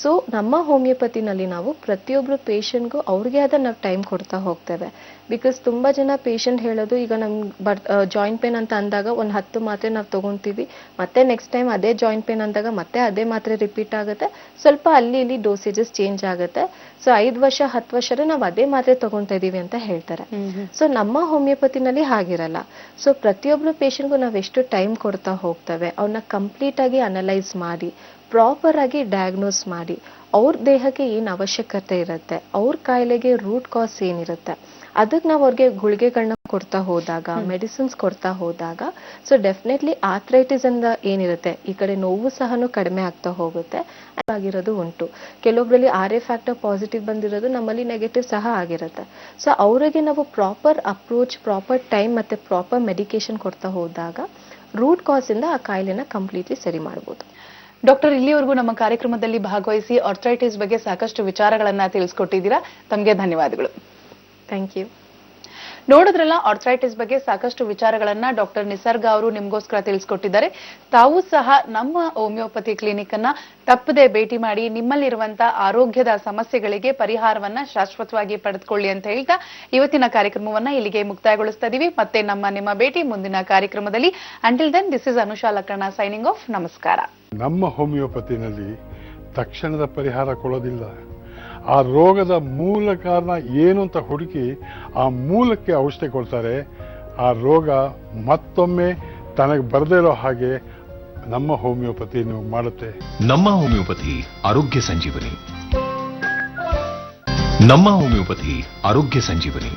ಸೊ ನಮ್ಮ ಹೋಮಿಯೋಪತಿನಲ್ಲಿ ನಾವು ಪ್ರತಿಯೊಬ್ಬರು ಪೇಷಂಟ್ಗೂ ಅವ್ರಿಗೆ ಆದ ನಾವು ಟೈಮ್ ಕೊಡ್ತಾ ಹೋಗ್ತೇವೆ. ಬಿಕಾಸ್ ತುಂಬ ಜನ ಪೇಷಂಟ್ ಹೇಳೋದು, ಈಗ ನಮ್ಗೆ ಜಾಯಿಂಟ್ ಪೇನ್ ಅಂತ ಅಂದಾಗ ಒಂದು 10 ಮಾತ್ರೆ ನಾವು ತೊಗೊತೀವಿ, ಮತ್ತೆ ನೆಕ್ಸ್ಟ್ ಟೈಮ್ ಅದೇ ಜಾಯಿಂಟ್ ಪೇನ್ ಅಂದಾಗ ಮತ್ತೆ ಅದೇ ಮಾತ್ರೆ ರಿಪೀಟ್ ಆಗುತ್ತೆ, ಸ್ವಲ್ಪ ಅಲ್ಲಿ ಇಲ್ಲಿ ಡೋಸೇಜಸ್ ಚೇಂಜ್ ಆಗುತ್ತೆ. ಸೊ 5 ವರ್ಷ 10 ವರ್ಷ ನಾವು ಅದೇ ಮಾತ್ರೆ ತಗೊತಾ ಇದೀವಿ ಅಂತ ಹೇಳ್ತಾರೆ. ಸೊ ನಮ್ಮ ಹೋಮಿಯೋಪತಿನಲ್ಲಿ ಹಾಗಿರಲ್ಲ. ಸೊ ಪ್ರತಿಯೊಬ್ಬರು ಪೇಷಂಟ್ಗೂ ನಾವು ಎಷ್ಟು ಟೈಮ್ ಕೊಡ್ತಾ ಹೋಗ್ತೇವೆ, ಅವ್ರನ್ನ ಕಂಪ್ಲೀಟ್ ಆಗಿ ಅನಲೈಸ್ ಮಾಡಿ ಪ್ರಾಪರ್ ಆಗಿ ಡಯಾಗ್ನೋಸ್ ಮಾಡಿ ಅವ್ರ ದೇಹಕ್ಕೆ ಏನು ಅವಶ್ಯಕತೆ ಇರುತ್ತೆ, ಅವ್ರ ಕಾಯಿಲೆಗೆ ರೂಟ್ ಕಾಸ್ ಏನಿರುತ್ತೆ ಅದಕ್ಕೆ ನಾವು ಅವ್ರಿಗೆ ಗುಳಿಗೆಗಳನ್ನ ಕೊಡ್ತಾ ಹೋದಾಗ, ಮೆಡಿಸಿನ್ಸ್ ಕೊಡ್ತಾ ಹೋದಾಗ, ಸೊ ಡೆಫಿನೆಟ್ಲಿ ಆರ್ಥ್ರೈಟಿಸ್ ಇಂದ ಏನಿರುತ್ತೆ ಈ ಕಡೆ ನೋವು ಸಹನೂ ಕಡಿಮೆ ಆಗ್ತಾ ಹೋಗುತ್ತೆ ಆಗಿರೋದು ಉಂಟು. ಕೆಲವೊಬ್ಬರಲ್ಲಿ RA ಫ್ಯಾಕ್ಟರ್ ಪಾಸಿಟಿವ್ ಬಂದಿರೋದು, ನಮ್ಮಲ್ಲಿ ನೆಗೆಟಿವ್ ಸಹ ಆಗಿರುತ್ತೆ. ಸೊ ಅವರಿಗೆ ನಾವು ಪ್ರಾಪರ್ ಅಪ್ರೋಚ್, ಪ್ರಾಪರ್ ಟೈಮ್ ಮತ್ತೆ ಪ್ರಾಪರ್ ಮೆಡಿಕೇಶನ್ ಕೊಡ್ತಾ ಹೋದಾಗ ರೂಟ್ ಕಾಸ್ ಇಂದ ಆ ಕಾಯಿಲೆನ ಕಂಪ್ಲೀಟ್ಲಿ ಸರಿ ಮಾಡ್ಬೋದು. ಡಾಕ್ಟರ್, ಇಲ್ಲಿವರೆಗೂ ನಮ್ಮ ಕಾರ್ಯಕ್ರಮದಲ್ಲಿ ಭಾಗವಹಿಸಿ ಆರ್ಥ್ರೈಟಿಸ್ ಬಗ್ಗೆ ಸಾಕಷ್ಟು ವಿಚಾರಗಳನ್ನ ತಿಳಿಸ್ಕೊಟ್ಟಿದ್ದೀರಾ. ತಮಗೆ ಧನ್ಯವಾದಗಳು. Thank you. ನೋಡಿದ್ರಲ್ಲ, ಆರ್ಥ್ರೈಟಿಸ್ ಬಗ್ಗೆ ಸಾಕಷ್ಟು ವಿಚಾರಗಳನ್ನ ಡಾಕ್ಟರ್ ನಿಸರ್ಗ ಅವರು ನಿಮ್ಗೋಸ್ಕರ ತಿಳಿಸ್ಕೊಟ್ಟಿದ್ದಾರೆ. ತಾವು ಸಹ ನಮ್ಮ ಹೋಮಿಯೋಪತಿ ಕ್ಲಿನಿಕ್ ಅನ್ನ ತಪ್ಪದೆ ಭೇಟಿ ಮಾಡಿ ನಿಮ್ಮಲ್ಲಿರುವಂತಹ ಆರೋಗ್ಯದ ಸಮಸ್ಯೆಗಳಿಗೆ ಪರಿಹಾರವನ್ನ ಶಾಶ್ವತವಾಗಿ ಪಡೆದುಕೊಳ್ಳಿ ಅಂತ ಹೇಳ್ತಾ ಇವತ್ತಿನ ಕಾರ್ಯಕ್ರಮವನ್ನ ಇಲ್ಲಿಗೆ ಮುಕ್ತಾಯಗೊಳಿಸ್ತಾ ಇದೀವಿ. ಮತ್ತೆ ನಿಮ್ಮ ಭೇಟಿ ಮುಂದಿನ ಕಾರ್ಯಕ್ರಮದಲ್ಲಿ. Until then, this is Anusha Lakkanna signing off. ನಮಸ್ಕಾರ. ನಮ್ಮ ಹೋಮಿಯೋಪತಿನಲ್ಲಿ ತಕ್ಷಣದ ಪರಿಹಾರ ಕೊಡೋದಿಲ್ಲ. ಆ ರೋಗದ ಮೂಲ ಕಾರಣ ಏನು ಅಂತ ಹುಡುಕಿ ಆ ಮೂಲಕ್ಕೆ ಔಷಧಿ ಕೊಡ್ತಾರೆ. ಆ ರೋಗ ಮತ್ತೊಮ್ಮೆ ತನಗೆ ಬರದೇ ಇರೋ ಹಾಗೆ ನಮ್ಮ ಹೋಮಿಯೋಪತಿ ಮಾಡುತ್ತೆ. ನಮ್ಮ ಹೋಮಿಯೋಪತಿ ಆರೋಗ್ಯ ಸಂಜೀವನಿ. ನಮ್ಮ ಹೋಮಿಯೋಪತಿ ಆರೋಗ್ಯ ಸಂಜೀವನಿ.